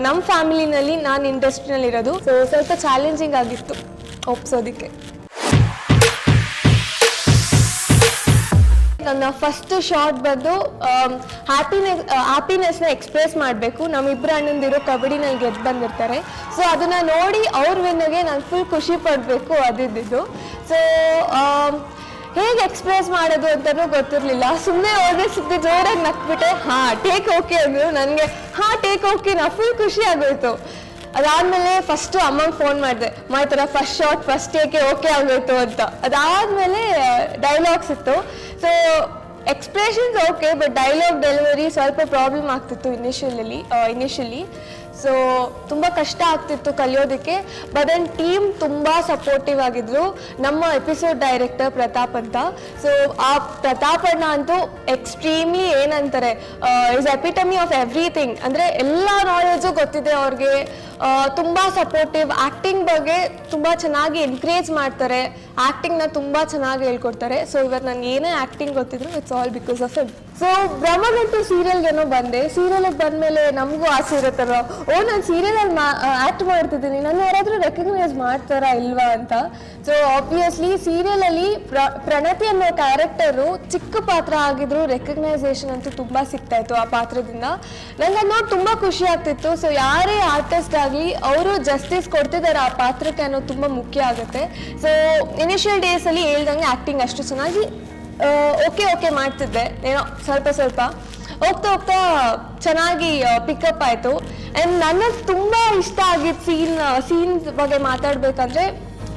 ನಮ್ಮ ಫ್ಯಾಮಿಲಿನಲ್ಲಿ ನಾನು ಇಂಡಸ್ಟ್ರಿನಲ್ಲಿ ಇರೋದು. ಸೊ ಸ್ವಲ್ಪ ಚಾಲೆಂಜಿಂಗ್ ಆಗಿತ್ತು ಒಪ್ಸೋದಕ್ಕೆ. ನನ್ನ ಫಸ್ಟ್ ಶಾರ್ಟ್ ಬಂದು ಹ್ಯಾಪಿನೆಸ್ನ ಎಕ್ಸ್ಪ್ರೆಸ್ ಮಾಡಬೇಕು. ನಮ್ಮಿಬ್ಬರು ಅಣ್ಣಂದಿರು ಕಬಡ್ಡಿನಲ್ಲಿ ಗೆದ್ದು ಬಂದಿರ್ತಾರೆ. ಸೊ ಅದನ್ನು ನೋಡಿ ಅವ್ರ ವಿನ್ಗೆ ನಾನು ಫುಲ್ ಖುಷಿ ಪಡಬೇಕು ಅದಿದ್ದು. ಸೊ ಹೇಗೆ ಎಕ್ಸ್ಪ್ರೆಸ್ ಮಾಡೋದು ಅಂತಲೂ ಗೊತ್ತಿರಲಿಲ್ಲ. ಸುಮ್ಮನೆ ಹೋದ್ರೆ ಸುದ್ದಿ ಜೋರಾಗಿ ನಕ್ಬಿಟ್ಟೆ, ಟೇಕ್ ಓಕೆ ಅಂದರು. ನನಗೆ ಟೇಕ್ ಓಕೆ ನಾ ಫುಲ್ ಖುಷಿ ಆಗೋಯ್ತು. ಅದಾದಮೇಲೆ ಫಸ್ಟು ಅಮ್ಮಂಗೆ ಫೋನ್ ಮಾಡಿದೆ, ಈ ಥರ ಫಸ್ಟ್ ಶಾಟ್ ಫಸ್ಟ್ ಟೇಕೆ ಓಕೆ ಆಗೋಯ್ತು ಅಂತ. ಅದಾದಮೇಲೆ ಡೈಲಾಗ್ಸ್ ಇತ್ತು. So expressions okay, but dialogue delivery ಸ್ವಲ್ಪ ಪ್ರಾಬ್ಲಮ್ ಆಗ್ತಿತ್ತು ಇನಿಷಿಯಲಿ. ಸೊ ತುಂಬ ಕಷ್ಟ ಆಗ್ತಿತ್ತು ಕಲಿಯೋದಕ್ಕೆ. ಬಟ್ ದೆನ್ ಟೀಮ್ ತುಂಬ ಸಪೋರ್ಟಿವ್ ಆಗಿದ್ರು. ನಮ್ಮ ಎಪಿಸೋಡ್ ಡೈರೆಕ್ಟರ್ ಪ್ರತಾಪ್ ಅಂತ. ಸೊ ಆ ಪ್ರತಾಪ್ ಅಣ್ಣ ಅಂತೂ ಎಕ್ಸ್ಟ್ರೀಮ್ಲಿ ಏನಂತಾರೆ, ಇಸ್ ಎಪಿಟಮಿ ಆಫ್ ಎವ್ರಿಥಿಂಗ್. ಅಂದರೆ ಎಲ್ಲ ನಾಲೆಜು ಗೊತ್ತಿದೆ ಅವ್ರಿಗೆ. ತುಂಬ ಸಪೋರ್ಟಿವ್. ಆ್ಯಕ್ಟಿಂಗ್ ಬಗ್ಗೆ ತುಂಬ ಚೆನ್ನಾಗಿ ಎನ್ಕರೇಜ್ ಮಾಡ್ತಾರೆ. ಆ್ಯಕ್ಟಿಂಗ್ನ ತುಂಬ ಚೆನ್ನಾಗಿ ಹೇಳ್ಕೊಡ್ತಾರೆ. ಸೊ ಇವತ್ತು ನನಗೆ ಏನೇ ಆ್ಯಕ್ಟಿಂಗ್ ಗೊತ್ತಿದ್ರು it's all because of him. So Brahmagantu ಸೀರಿಯಲ್ಗೇನೋ ಬಂದೆ. ಸೀರಿಯಲ್ಗೆ ಬಂದಮೇಲೆ ನಮಗೂ ಆಸೆ ಇರುತ್ತಲ್ಲ, ನಾನು ಸೀರಿಯಲಲ್ಲಿ ಆ್ಯಕ್ಟ್ ಮಾಡ್ತಿದ್ದೀನಿ, ನನ್ನ ಯಾರಾದರೂ ರೆಕಗ್ನೈಸ್ ಮಾಡ್ತಾರಾ ಇಲ್ವಾ ಅಂತ. ಸೊ ಆಬ್ವಿಯಸ್ಲಿ ಸೀರಿಯಲಲ್ಲಿ ಪ್ರಣತಿ ಅನ್ನೋ ಕ್ಯಾರೆಕ್ಟರು ಚಿಕ್ಕ ಪಾತ್ರ ಆಗಿದ್ರು ರೆಕಗ್ನೈಸೇಷನ್ ಅಂತೂ ತುಂಬ ಸಿಗ್ತಾಯಿತ್ತು ಆ ಪಾತ್ರದಿಂದ. ನನಗೆ ಅದು ನೋಡಿ ತುಂಬ ಖುಷಿ ಆಗ್ತಿತ್ತು. ಸೊ ಯಾರೇ ಆರ್ಟಿಸ್ಟ್ ಆಗಲಿ ಅವರು ಜಸ್ಟಿಸ್ ಕೊಡ್ತಿದ್ದಾರೆ ಆ ಪಾತ್ರಕ್ಕೆ ಅನ್ನೋದು ತುಂಬ ಮುಖ್ಯ ಆಗುತ್ತೆ. ಸೊ ಇನಿಷಿಯಲ್ ಡೇಸಲ್ಲಿ ಹೇಳ್ದಂಗೆ ಆ್ಯಕ್ಟಿಂಗ್ ಅಷ್ಟು ಚೆನ್ನಾಗಿ ಓಕೆ ಮಾಡ್ತಿದ್ದೆ, ಏನೋ ಸ್ವಲ್ಪ ಹೋಗ್ತಾ ಚೆನ್ನಾಗಿ ಪಿಕಪ್ ಆಯಿತು. ಆ್ಯಂಡ್ ನನಗೆ ತುಂಬ ಇಷ್ಟ ಆಗಿದ್ದು ಸೀನ್ಸ್ ಬಗ್ಗೆ ಮಾತಾಡಬೇಕಂದ್ರೆ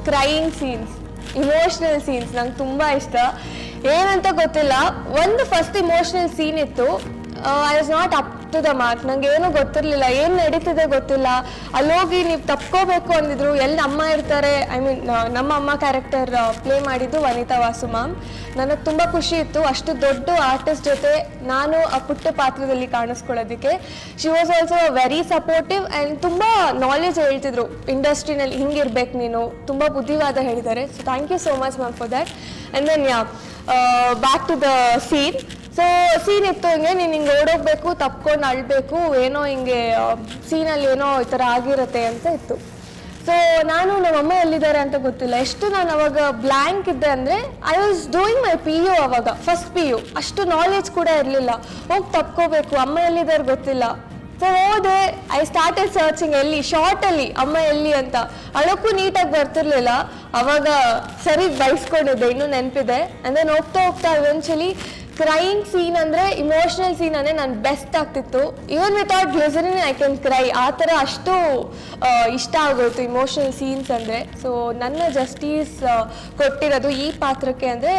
ಕ್ರೈಯಿಂಗ್ ಸೀನ್ಸ್, ಇಮೋಷ್ನಲ್ ಸೀನ್ಸ್ ನಂಗೆ ತುಂಬ ಇಷ್ಟ. ಏನಂತ ಗೊತ್ತಿಲ್ಲ, ಒಂದು ಫಸ್ಟ್ ಇಮೋಷ್ನಲ್ ಸೀನ್ ಇತ್ತು. I was not up to the mark. ನಂಗೆ ಏನೂ ಗೊತ್ತಿರಲಿಲ್ಲ, ಏನು ನಡೀತಿದೆ ಗೊತ್ತಿಲ್ಲ. ಅಲ್ಲೋಗಿ ನೀವು ತಪ್ಕೋಬೇಕು ಅಂದಿದ್ರು. ಎಲ್ಲಿ ಅಮ್ಮ ಇರ್ತಾರೆ, ಐ ಮೀನ್ ನಮ್ಮ ಅಮ್ಮ ಕ್ಯಾರೆಕ್ಟರ್ ಪ್ಲೇ ಮಾಡಿದ್ದು ವನಿತಾ ವಾಸು ಮ್ಯಾಮ್. ನನಗೆ ತುಂಬ ಖುಷಿ ಇತ್ತು ಅಷ್ಟು ದೊಡ್ಡ ಆರ್ಟಿಸ್ಟ್ ಜೊತೆ ನಾನು ಆ ಪುಟ್ಟ ಪಾತ್ರದಲ್ಲಿ ಕಾಣಿಸ್ಕೊಳ್ಳೋದಕ್ಕೆ. She was also very supportive and ತುಂಬ ನಾಲೆಜ್ ಹೇಳ್ತಿದ್ರು. ಇಂಡಸ್ಟ್ರಿನಲ್ಲಿ ಹಿಂಗಿರ್ಬೇಕು ನೀನು, ತುಂಬ ಬುದ್ಧಿವಾದ ಹೇಳಿದ್ದಾರೆ. So thank you so much ma'am for that. And then back to the scene. So scene ಇತ್ತು ಹಿಂಗೆ, ನೀನು ಹಿಂಗೆ ಓಡೋಗ್ಬೇಕು, ತಪ್ಕೊಂಡು ಅಳ್ಬೇಕು, ಏನೋ ಹಿಂಗೆ ಸೀನಲ್ಲಿ ಏನೋ ಈ ಥರ ಆಗಿರುತ್ತೆ ಅಂತ ಇತ್ತು. ಸೊ ನಾನು ನಮ್ಮಮ್ಮ ಎಲ್ಲಿದ್ದಾರೆ ಅಂತ ಗೊತ್ತಿಲ್ಲ. ಎಷ್ಟು ನಾನು ಅವಾಗ ಬ್ಲ್ಯಾಂಕ್ ಇದ್ದೆ ಅಂದರೆ I was doing my PU ಅವಾಗ, ಫಸ್ಟ್ PU. ಅಷ್ಟು ನಾಲೆಜ್ ಕೂಡ ಇರಲಿಲ್ಲ. ಹೋಗಿ ತಪ್ಕೋಬೇಕು, ಅಮ್ಮ ಎಲ್ಲಿದ್ದಾರೆ ಗೊತ್ತಿಲ್ಲ. ಸೊ ಹೋದೆ, ಐ ಸ್ಟಾರ್ಟೆಡ್ ಸರ್ಚಿಂಗ್ ಎಲ್ಲಿ ಶಾರ್ಟಲ್ಲಿ ಅಮ್ಮ ಎಲ್ಲಿ ಅಂತ. ಅಳಕ್ಕೂ ನೀಟಾಗಿ ಬರ್ತಿರ್ಲಿಲ್ಲ. ಅವಾಗ ಸರಿ ಬಯಸ್ಕೊಂಡಿದ್ದೆ, ಇನ್ನೂ ನೆನಪಿದೆ. ಆ್ಯಂಡ್ ದೆನ್ ಹೋಗ್ತಾ ಇವೆನ್ಚುಲಿ ಕ್ರೈಯಿಂಗ್ ಸೀನ್ ಅಂದರೆ ಇಮೋಷ್ನಲ್ ಸೀನ್ ಅಂದರೆ ನಾನು ಬೆಸ್ಟ್ ಆಗ್ತಿತ್ತು. Even without glycerine I can CRY. ಆ ಥರ ಅಷ್ಟು ಇಷ್ಟ ಆಗೋಯ್ತು ಇಮೋಷ್ನಲ್ ಸೀನ್ಸ್ ಅಂದರೆ. ಸೊ ನನ್ನ ಜಸ್ಟಿಸ್ ಕೊಟ್ಟಿರೋದು ಈ ಪಾತ್ರಕ್ಕೆ ಅಂದರೆ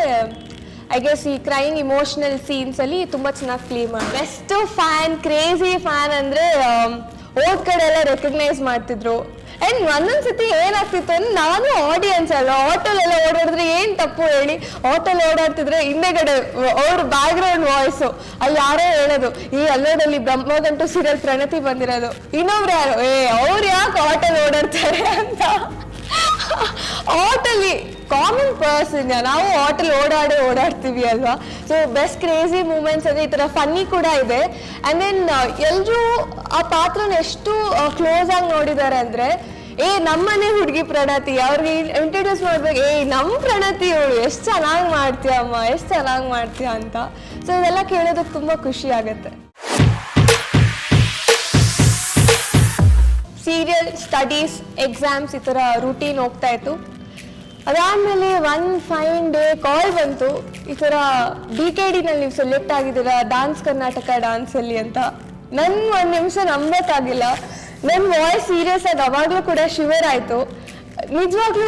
ಐ ಗೆಸ್ ಈ ಕ್ರೈಯಿಂಗ್ ಇಮೋಷ್ನಲ್ ಸೀನ್ಸಲ್ಲಿ ತುಂಬ ಚೆನ್ನಾಗಿ ಪ್ಲೇ ಮಾಡಿ. ಬೆಸ್ಟ್ ಫ್ಯಾನ್, ಕ್ರೇಜಿ ಫ್ಯಾನ್ ಅಂದರೆ ಹೋದ ಕಡೆ ಎಲ್ಲ ರೆಕಗ್ನೈಸ್ ಮಾಡ್ತಿದ್ರು. ಆ್ಯಂಡ್ ಒಂದೊಂದ್ಸತಿ ಏನಾಗ್ತಿತ್ತು ಅಂದ್ರೆ ನಾನು ಆಡಿಯನ್ಸ್ ಅಲ್ಲ, ಆಟೋಲೆಲ್ಲ ಓಡಾಡಿದ್ರೆ ಏನು ತಪ್ಪು ಹೇಳಿ, ಆಟೋಲ್ಲಿ ಓಡಾಡ್ತಿದ್ರೆ ಹಿಂದೆಗಡೆ ಅವ್ರ ಬ್ಯಾಕ್ಗ್ರೌಂಡ್ ವಾಯ್ಸು ಅಲ್ಲಿ ಯಾರೋ ಹೇಳೋದು, ಈ ಅಲ್ಲೋದಲ್ಲಿ ಬ್ರಹ್ಮಗಂಟು ಸೀರಿಯಲ್ ಪ್ರಣತಿ ಬಂದಿರೋದು, ಇನ್ನೊಬ್ರು ಯಾರು ಅವ್ರು ಯಾಕೆ ಆಟೋಲ್ಲಿ ಓಡಾಡ್ತಾರೆ ಅಂತ. ಆಟೋಲಿ ಕಾಮನ್ ಪರ್ಸನ್, ನಾವು ಆಟೋಲ್ಲಿ ಓಡಾಡ್ತೀವಿ ಅಲ್ವಾ. ಸೊ ಬೆಸ್ಟ್ ಕ್ರೇಜಿ ಮೂಮೆಂಟ್ಸ್ ಅಂದರೆ ಈ ಥರ ಫನ್ನಿ ಕೂಡ ಇದೆ. ಆ್ಯಂಡ್ ದೆನ್ ಎಲ್ಲರೂ ಆ ಪಾತ್ರನ ಎಷ್ಟು ಕ್ಲೋಸ್ ಆಗಿ ನೋಡಿದ್ದಾರೆ ಅಂದರೆ, ನಮ್ಮನೆ ಹುಡುಗಿ ಪ್ರಣತಿ, ಅವ್ರಿಗೆ ಇಂಟ್ರೊಡ್ಯೂಸ್ ಮಾಡ್ಬೇಕು, ನಮ್ಮ ಪ್ರಣತಿ ಇವಳು ಎಷ್ಟು ಚೆನ್ನಾಗಿ ಮಾಡ್ತೀಯ ಅಮ್ಮ, ಎಷ್ಟು ಚೆನ್ನಾಗಿ ಮಾಡ್ತೀಯ ಅಂತ. ಸೊ ಇದೆಲ್ಲ ಕೇಳೋದಕ್ಕೆ ತುಂಬ ಖುಷಿ ಆಗುತ್ತೆ. ಸೀರಿಯಲ್, ಸ್ಟಡೀಸ್, ಎಕ್ಸಾಮ್ಸ್ ಈ ಥರ ರೂಟೀನ್ ಹೋಗ್ತಾ ಇತ್ತು. ಅದಾದಮೇಲೆ ಒನ್ ಫೈನ್ ಡೇ ಕಾಲ್ ಬಂತು, ಈ ಥರ DKDನಲ್ಲಿ ನೀವು ಸೆಲೆಕ್ಟ್ ಆಗಿದ್ದೀರಾ ಡಾನ್ಸ್ ಕರ್ನಾಟಕ ಡ್ಯಾನ್ಸಲ್ಲಿ ಅಂತ. ನನ್ಗೆ ಒಂದು ನಿಮಿಷ ನಂಬಕ್ಕಾಗಿಲ್ಲ. ನನ್ನ ವಾಯ್ಸ್ ಸೀರಿಯಸ್ ಆಗಿ ಅವಾಗಲೂ ಕೂಡ ಶಿವರ್ ಆಯಿತು. ನಿಜವಾಗ್ಲೂ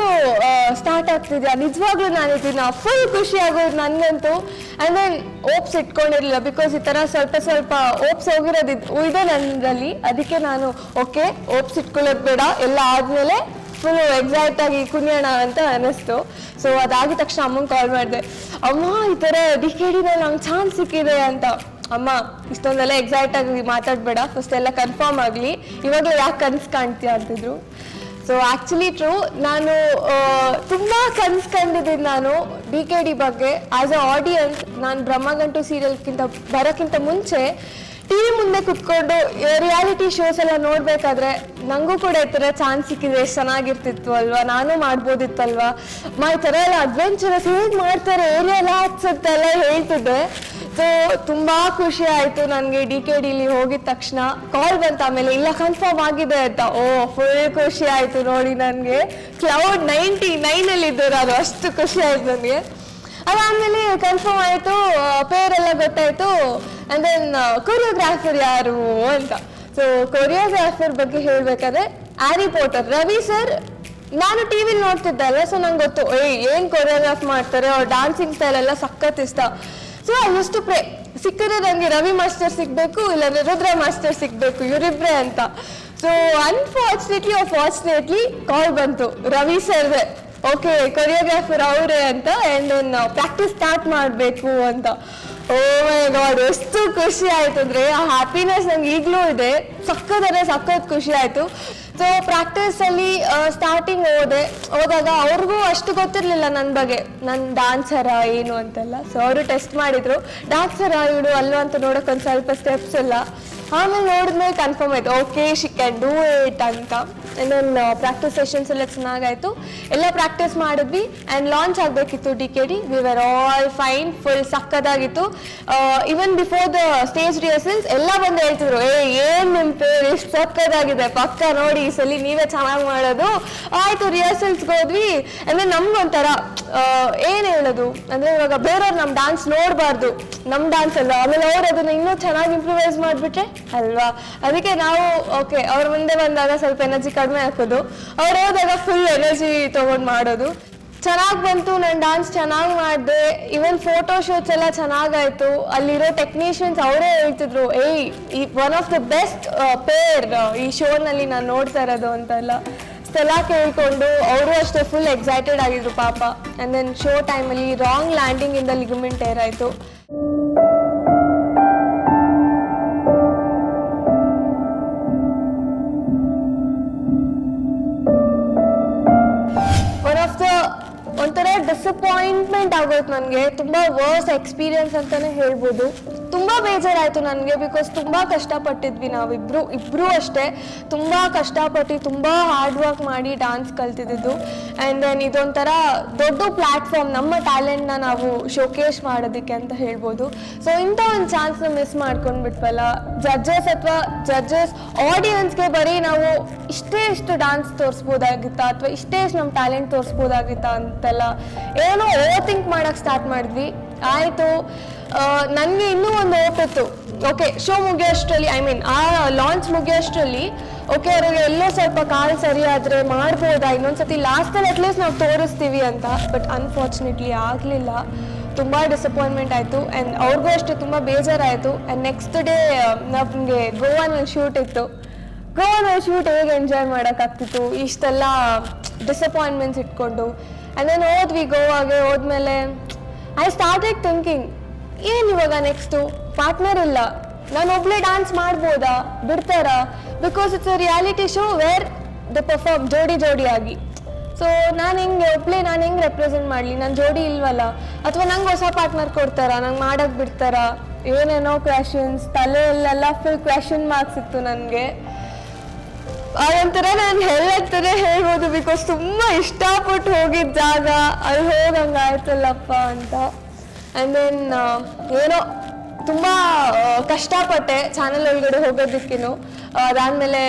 ಸ್ಟಾರ್ಟ್ ಆಗ್ತಿದ್ಯಾ, ನಿಜವಾಗ್ಲೂ ನಾನಿದ್ದೀನ, ಫುಲ್ ಖುಷಿ ಆಗೋದು ನನಗಂತೂ. ಆ್ಯಂಡ್ ದೆನ್ ಓಪ್ಸ್ ಇಟ್ಕೊಂಡಿರಲಿಲ್ಲ, ಬಿಕಾಸ್ ಈ ಥರ ಸ್ವಲ್ಪ ಓಪ್ಸ್ ಹೋಗಿರೋದು ಇದೆ ನನ್ನಲ್ಲಿ. ಅದಕ್ಕೆ ನಾನು ಓಕೆ ಓಪ್ಸ್ ಇಟ್ಕೊಳ್ಳೋದು ಬೇಡ, ಎಲ್ಲ ಆದಮೇಲೆ ಫುಲ್ ಎಕ್ಸೈಟ್ ಆಗಿ ಕುಣಿಯೋಣ ಅಂತ ಅನ್ನಿಸ್ತು. ಸೊ ಅದಾಗಿದ ತಕ್ಷಣ ಅಮ್ಮಂಗೆ ಕಾಲ್ ಮಾಡಿದೆ, ಅಮ್ಮ ಈ ಥರ DKDನಲ್ಲಿ ನಂಗೆ ಚಾನ್ಸ್ ಸಿಕ್ಕಿದೆ ಅಂತ. ಅಮ್ಮ ಇಷ್ಟೊಂದೆಲ್ಲ ಎಕ್ಸೈಟ್ ಆಗಿ ಮಾತಾಡಬೇಡ, ಫಸ್ಟ್ ಎಲ್ಲ ಕನ್ಫರ್ಮ್ ಆಗಲಿ, ಇವಾಗಲೇ ಯಾಕೆ ಕನಸು ಕಾಣ್ತೀಯ ಅಂತಿದ್ರು. ಸೊ ಆ್ಯಕ್ಚುಲಿ ಟ್ರೂ, ನಾನು ತುಂಬ ಕನಸು ಕಂಡಿದ್ದೀನಿ ನಾನು DKD ಬಗ್ಗೆ. ಆ್ಯಸ್ ಅ ಆಡಿಯನ್ಸ್ ನಾನು ಬ್ರಹ್ಮಗಂಟು ಸೀರಿಯಲ್ಗಿಂತ ಬರೋಕ್ಕಿಂತ ಮುಂಚೆ TV ಮುಂದೆ ಕುತ್ಕೊಂಡು ರಿಯಾಲಿಟಿ ಶೋಸ್ ಎಲ್ಲ ನೋಡಬೇಕಾದ್ರೆ ನನಗೂ ಕೂಡ ಈ ಥರ ಚಾನ್ಸ್ ಸಿಕ್ಕಿದ್ರೆ ಎಷ್ಟು ಚೆನ್ನಾಗಿರ್ತಿತ್ತು ಅಲ್ವಾ, ನಾನು ಮಾಡ್ಬೋದಿತ್ತಲ್ವಾ, ಈ ಥರ ಎಲ್ಲ ಅಡ್ವೆಂಚರಸ್ ಹೇಗೆ ಮಾಡ್ತಾರೆ, ಏರಿಯಾ ಎಲ್ಲ ಹಚ್ಚುತ್ತೆಲ್ಲ ಹೇಳ್ತಿದ್ದೆ. ಸೊ ತುಂಬಾ ಖುಷಿ ಆಯ್ತು ನನಗೆ. DKDಲಿ ಹೋಗಿದ ತಕ್ಷಣ ಕಾಲ್ ಬಂತ, ಆಮೇಲೆ ಇಲ್ಲ ಕನ್ಫರ್ಮ್ ಆಗಿದೆ ಅಂತ. ಓ ಫುಲ್ ಖುಷಿ ಆಯ್ತು ನೋಡಿ ನನಗೆ. ಕ್ಲೌಡ್ 99 ಇದ್ದು ನಾನು, ಅಷ್ಟು ಖುಷಿ ಆಯ್ತು ನನಗೆ. ಅದಾದ್ಮೇಲೆ ಕನ್ಫರ್ಮ್ ಆಯ್ತು, ಪೇರೆಲ್ಲ ಗೊತ್ತಾಯ್ತು. ಅಂಡ್ ದೆನ್ ಕೊರಿಯೋಗ್ರಾಫರ್ ಯಾರು ಅಂತ. ಸೊ ಕೊರಿಯೋಗ್ರಾಫರ್ ಬಗ್ಗೆ ಹೇಳ್ಬೇಕಾದ್ರೆ ಹ್ಯಾರಿ ಪಾಟರ್ ರವಿ ಸರ್, ನಾನು ಟಿವಿಲಿ ನೋಡ್ತಿದ್ದೆ ಅಲ್ಲ, ಸೊ ನಂಗೆ ಗೊತ್ತು ಏನ್ ಕೊರಿಯೋಗ್ರಾಫ್ ಮಾಡ್ತಾರೆ, ಅವ್ರ ಡಾನ್ಸಿಂಗ್ ಸ್ಟೈಲ್ ಎಲ್ಲ ಸಖತ್ ಇಷ್ಟ. So I use to pray, ಸಿಕ್ಕಿದ್ರೆ ನನಗೆ ರವಿ ಮಾಸ್ಟರ್ ಸಿಗ್ಬೇಕು, ಇಲ್ಲಾಂದ್ರೆ ರುದ್ರ ಮಾಸ್ಟರ್ ಸಿಗ್ಬೇಕು, ಇವರಿಬ್ರೆ ಅಂತ. ಸೊ ಅನ್ಫಾರ್ಚುನೇಟ್ಲಿ ಫಾರ್ಚುನೇಟ್ಲಿ ಕಾಲ್ ಬಂತು ರವಿ ಸರ್ದೆ, ಓಕೆ ಕೊರಿಯೋಗ್ರಾಫರ್ ಅವರೇ ಅಂತ. ಆ್ಯಂಡ್ ದೆನ್ ಪ್ರಾಕ್ಟೀಸ್ ಸ್ಟಾರ್ಟ್ ಮಾಡಬೇಕು ಅಂತ. ಓ ಮೈ ಗಾಡ್, ಎಷ್ಟು ಖುಷಿ ಆಯ್ತು ಅಂದ್ರೆ ಆ ಹ್ಯಾಪಿನೆಸ್ ನಂಗೆ ಈಗಲೂ ಇದೆ. ಸಖತ್ ಖುಷಿ ಆಯ್ತು. ಸೊ ಪ್ರಾಕ್ಟೀಸಲ್ಲಿ ಸ್ಟಾರ್ಟಿಂಗ್ ಹೋದಾಗ ಅವ್ರಿಗೂ ಅಷ್ಟು ಗೊತ್ತಿರಲಿಲ್ಲ ನನ್ನ ಬಗ್ಗೆ, ನನ್ನ ಡ್ಯಾನ್ಸರ ಏನು ಅಂತೆಲ್ಲ. ಸೊ ಅವರು ಟೆಸ್ಟ್ ಮಾಡಿದ್ರು, ಡ್ಯಾನ್ಸರ ಇವಳು ಅಲ್ವಾ ಅಂತ ನೋಡೋಕೆ ಒಂದು ಸ್ವಲ್ಪ ಸ್ಟೆಪ್ಸ್ ಎಲ್ಲ. ಆಮೇಲೆ ನೋಡಿದ್ಮೇಲೆ ಕನ್ಫರ್ಮ್ ಆಯ್ತು, okay she can do it ಅಂತ. ಆ್ಯಂಡ್ ದೆನ್ ಪ್ರಾಕ್ಟೀಸ್ ಸೆಷನ್ಸ್ ಎಲ್ಲ ಚೆನ್ನಾಗಾಯ್ತು, ಎಲ್ಲ ಪ್ರಾಕ್ಟೀಸ್ ಮಾಡಿದ್ವಿ. ಆ್ಯಂಡ್ ಲಾಂಚ್ ಆಗಬೇಕಿತ್ತು DKD. We were all fine, full ಸಕ್ಕದಾಗಿತ್ತು. Even before the stage rehearsals ಎಲ್ಲ ಬಂದು ಹೇಳ್ತಿದ್ರು, ಏನ್ ನಿಮ್ಮ ಪೇರು ಇಷ್ಟು ಸಕ್ಕದಾಗಿದೆ, ಪಕ್ಕ ನೋಡಿ ಈ ಸಲ ನೀವೇ ಚೆನ್ನಾಗಿ ಮಾಡೋದು. ಆಯ್ತು ರಿಹರ್ಸಲ್ಸ್ಗೆ ಹೋದ್ವಿ. ಅಂದರೆ ನಮ್ಗೊಂಥರ ಏನು ಹೇಳೋದು ಅಂದರೆ, ಇವಾಗ ಬೇರೆಯವ್ರು ನಮ್ಮ ಡ್ಯಾನ್ಸ್ ನೋಡಬಾರ್ದು, ನಮ್ಮ ಡ್ಯಾನ್ಸ್ ಅಲ್ಲ, ಆಮೇಲೆ ಅವ್ರು ಅದನ್ನು ಇನ್ನೂ ಚೆನ್ನಾಗಿ ಇಂಪ್ರೂವೈಸ್ ಮಾಡಿಬಿಟ್ರೆ ಅಲ್ವಾ. ಅದಕ್ಕೆ ನಾವು ಓಕೆ ಅವ್ರ ಮುಂದೆ ಬಂದಾಗ ಸ್ವಲ್ಪ ಎನರ್ಜಿ ಕಡಿಮೆ ಹಾಕೋದು, ಅವ್ರು ಹೋದಾಗ ಫುಲ್ ಎನರ್ಜಿ ತೊಗೊಂಡು ಮಾಡೋದು. ಚೆನ್ನಾಗಿ ಬಂತು, ನಾನು ಡ್ಯಾನ್ಸ್ ಚೆನ್ನಾಗಿ ಮಾಡಿದೆ. ಈವನ್ ಫೋಟೋ ಶೂಟ್ಸ್ ಎಲ್ಲ ಚೆನ್ನಾಗಾಯ್ತು. ಅಲ್ಲಿರೋ ಟೆಕ್ನಿಷಿಯನ್ಸ್ ಅವರೇ ಹೇಳ್ತಿದ್ರು, ಈ one of the best pair ಈ ಶೋನಲ್ಲಿ ನಾನು ನೋಡ್ತಾ ಇರೋದು ಅಂತೆಲ್ಲ ಅಷ್ಟೆಲ್ಲ ಕೇಳ್ಕೊಂಡು ಅವರು ಅಷ್ಟೇ ಫುಲ್ ಎಕ್ಸೈಟೆಡ್ ಆಗಿದ್ರು ಪಾಪ. ಆ್ಯಂಡ್ ದೆನ್ ಶೋ ಟೈಮಲ್ಲಿ ರಾಂಗ್ ಲ್ಯಾಂಡಿಂಗ್ ಇಂದ ಲಿಗಮೆಂಟ್ ಟೇರ್ ಆಯಿತು. ಒಂಥರ ಡಿಸಪಾಯಿಂಟ್ಮೆಂಟ್ ಆಗೋಯ್ತು ನನಗೆ. ತುಂಬ ವರ್ಸ್ ಎಕ್ಸ್ಪೀರಿಯನ್ಸ್ ಅಂತಲೇ ಹೇಳ್ಬೋದು. ತುಂಬ ಬೇಜಾರಾಯಿತು ನನಗೆ, ಬಿಕಾಸ್ ತುಂಬ ಕಷ್ಟಪಟ್ಟಿದ್ವಿ ಇಬ್ಬರು ಅಷ್ಟೇ. ತುಂಬ ಕಷ್ಟಪಟ್ಟು ತುಂಬ ಹಾರ್ಡ್ ವರ್ಕ್ ಮಾಡಿ ಡ್ಯಾನ್ಸ್ ಕಲ್ತಿದ್ದು. ಆ್ಯಂಡ್ ದೆನ್ ಇದೊಂಥರ ದೊಡ್ಡ ಪ್ಲ್ಯಾಟ್ಫಾರ್ಮ್ ನಮ್ಮ ಟ್ಯಾಲೆಂಟ್ನ ನಾವು ಶೋಕೇಸ್ ಮಾಡೋದಕ್ಕೆ ಅಂತ ಹೇಳ್ಬೋದು. ಸೊ ಇಂಥ ಒಂದು ಚಾನ್ಸ್ನ ಮಿಸ್ ಮಾಡ್ಕೊಂಡ್ಬಿಟ್ವಲ್ಲ. ಜಡ್ಜಸ್ ಆಡಿಯನ್ಸ್ಗೆ ಬರೀ ನಾವು ಇಷ್ಟು ಡ್ಯಾನ್ಸ್ ತೋರಿಸ್ಬೋದಾಗಿತ್ತಾ, ಅಥವಾ ಇಷ್ಟು ನಮ್ಮ ಟ್ಯಾಲೆಂಟ್ ತೋರಿಸ್ಬೋದಾಗಿತ್ತಾ ಅಂತೆಲ್ಲ ಏನೋ ಓವರ್ ಥಿಂಕ್ ಮಾಡೋಕ್ಕೆ ಸ್ಟಾರ್ಟ್ ಮಾಡಿದ್ವಿ. ಆಯಿತು, ನನಗೆ ಇನ್ನೂ ಒಂದು ಹೋಪ್ ಇತ್ತು. ಓಕೆ ಶೋ ಮುಗಿಯೋಷ್ಟರಲ್ಲಿ, ಆ ಲಾಂಚ್ ಮುಗಿಯೋಷ್ಟರಲ್ಲಿ ಓಕೆ ಅವ್ರಿಗೆ ಎಲ್ಲೋ ಸ್ವಲ್ಪ ಕಾಲು ಸರಿ ಆದರೆ ಮಾಡ್ಬೋದಾ, ಇನ್ನೊಂದ್ಸತಿ ಲಾಸ್ಟಲ್ಲಿ ಅಟ್ಲೀಸ್ಟ್ ನಾವು ತೋರಿಸ್ತೀವಿ ಅಂತ. ಬಟ್ ಅನ್ಫಾರ್ಚುನೇಟ್ಲಿ ಆಗಲಿಲ್ಲ. ತುಂಬ ಡಿಸಪಾಯಿಂಟ್ಮೆಂಟ್ ಆಯಿತು. ಆ್ಯಂಡ್ ಅವ್ರಿಗೂ ಅಷ್ಟೇ ತುಂಬ ಬೇಜಾರಾಯಿತು. ಆ್ಯಂಡ್ ನೆಕ್ಸ್ಟ್ ಡೇ ನಮಗೆ ಗೋವಾನಲ್ಲಿ ಶೂಟ್ ಇತ್ತು. ಗೋವಾನಲ್ಲಿ ಶೂಟ್ ಹೇಗೆ ಎಂಜಾಯ್ ಮಾಡೋಕ್ಕಾಗ್ತಿತ್ತು ಇಷ್ಟೆಲ್ಲ ಡಿಸಪಾಯಿಂಟ್ಮೆಂಟ್ಸ್ ಇಟ್ಕೊಂಡು. ಆ್ಯಂಡ್ ದೆನ್ ಹೋದ್ವಿ ಗೋವಾಗೆ. ಹೋದ್ಮೇಲೆ ಐ ಸ್ಟಾರ್ಟೆಡ್ ಥಿಂಕಿಂಗ್, ಏನು ಇವಾಗ ನೆಕ್ಸ್ಟು ಪಾರ್ಟ್ನರ್ ಇಲ್ಲ, ನಾನು ಒಬ್ಳೆ ಡ್ಯಾನ್ಸ್ ಮಾಡ್ಬೋದಾ, ಬಿಡ್ತಾರಾ? Because it's a reality show where the perform ಜೋಡಿ ಆಗಿ. ಸೊ ನಾನು ಹೆಂಗೆ ರೆಪ್ರೆಸೆಂಟ್ ಮಾಡಲಿ, ನನ್ನ ಜೋಡಿ ಇಲ್ವಲ್ಲ, ಅಥವಾ ನಂಗೆ ಹೊಸ ಪಾರ್ಟ್ನರ್ ಕೊಡ್ತಾರಾ, ನಂಗೆ ಮಾಡೋಕ್ಕೆ ಬಿಡ್ತಾರಾ? ಏನೇನೋ ಕ್ವೆಶನ್ಸ್, ತಲೆಯಲ್ಲೆಲ್ಲ ಫುಲ್ ಕ್ವೆಶನ್ ಮಾರ್ಕ್ಸ್ ಇತ್ತು ನನಗೆ. ಅದೊಂಥರ ನಾನು ಹೇಳತ್ತೇ ಹೇಳ್ಬೋದು, ಬಿಕಾಸ್ ತುಂಬ ಇಷ್ಟಪಟ್ಟು ಹೋಗಿದ್ದ ಜಾಗ, ಅಲ್ಲಿ ಹೋಗಂಗಾಯ್ತಲ್ಲಪ್ಪ ಅಂತ. ಆ್ಯಂಡ್ ದೆನ್ ಏನೋ ತುಂಬ ಕಷ್ಟಪಟ್ಟೆ ಚಾನಲ್ ಒಳಗಡೆ ಹೋಗೋದಕ್ಕೇನು. ಅದಾದಮೇಲೆ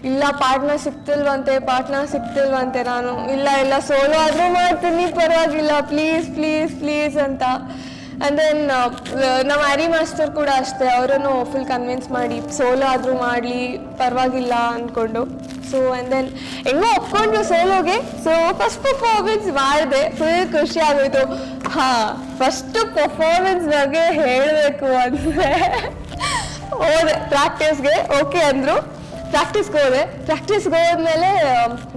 ಇಲ್ಲ ಪಾರ್ಟ್ನರ್ ಸಿಕ್ತಿಲ್ವಂತೆ. ನಾನು ಇಲ್ಲ ಸೋಲೋ ಆದರೂ ಮಾಡ್ತೀನಿ, ಪರವಾಗಿಲ್ಲ, ಪ್ಲೀಸ್ ಅಂತ. ಆ್ಯಂಡ್ ದೆನ್ ನಮ್ಮ ಹ್ಯಾರಿ ಮಾಸ್ಟರ್ ಕೂಡ ಅಷ್ಟೇ, ಅವರನ್ನು ಫುಲ್ ಕನ್ವಿನ್ಸ್ ಮಾಡಿ ಸೋಲೋ ಆದರೂ ಮಾಡಲಿ ಪರವಾಗಿಲ್ಲ ಅಂದ್ಕೊಂಡು. ಸೊ ಆ್ಯಂಡ್ ದೆನ್ ಹೆಂಗೋ ಒಪ್ಕೊಂಡ್ರು ಸೋಲೋಗೆ. ಸೊ ಫಸ್ಟ್ ಪರ್ಫಾರ್ಮೆನ್ಸ್ ಮಾಡಿದೆ, ಫುಲ್ ಖುಷಿ ಆಗೋಯ್ತು. ಫಸ್ಟ್ ಪರ್ಫಾರ್ಮೆನ್ಸ್ ಬಗ್ಗೆ ಹೇಳಬೇಕು ಅಂದರೆ ಹೋದೆ ಪ್ರಾಕ್ಟೀಸ್ಗೆ. ಓಕೆ ಅಂದರು, ಪ್ರಾಕ್ಟೀಸ್ಗೆ ಹೋದ್ಮೇಲೆ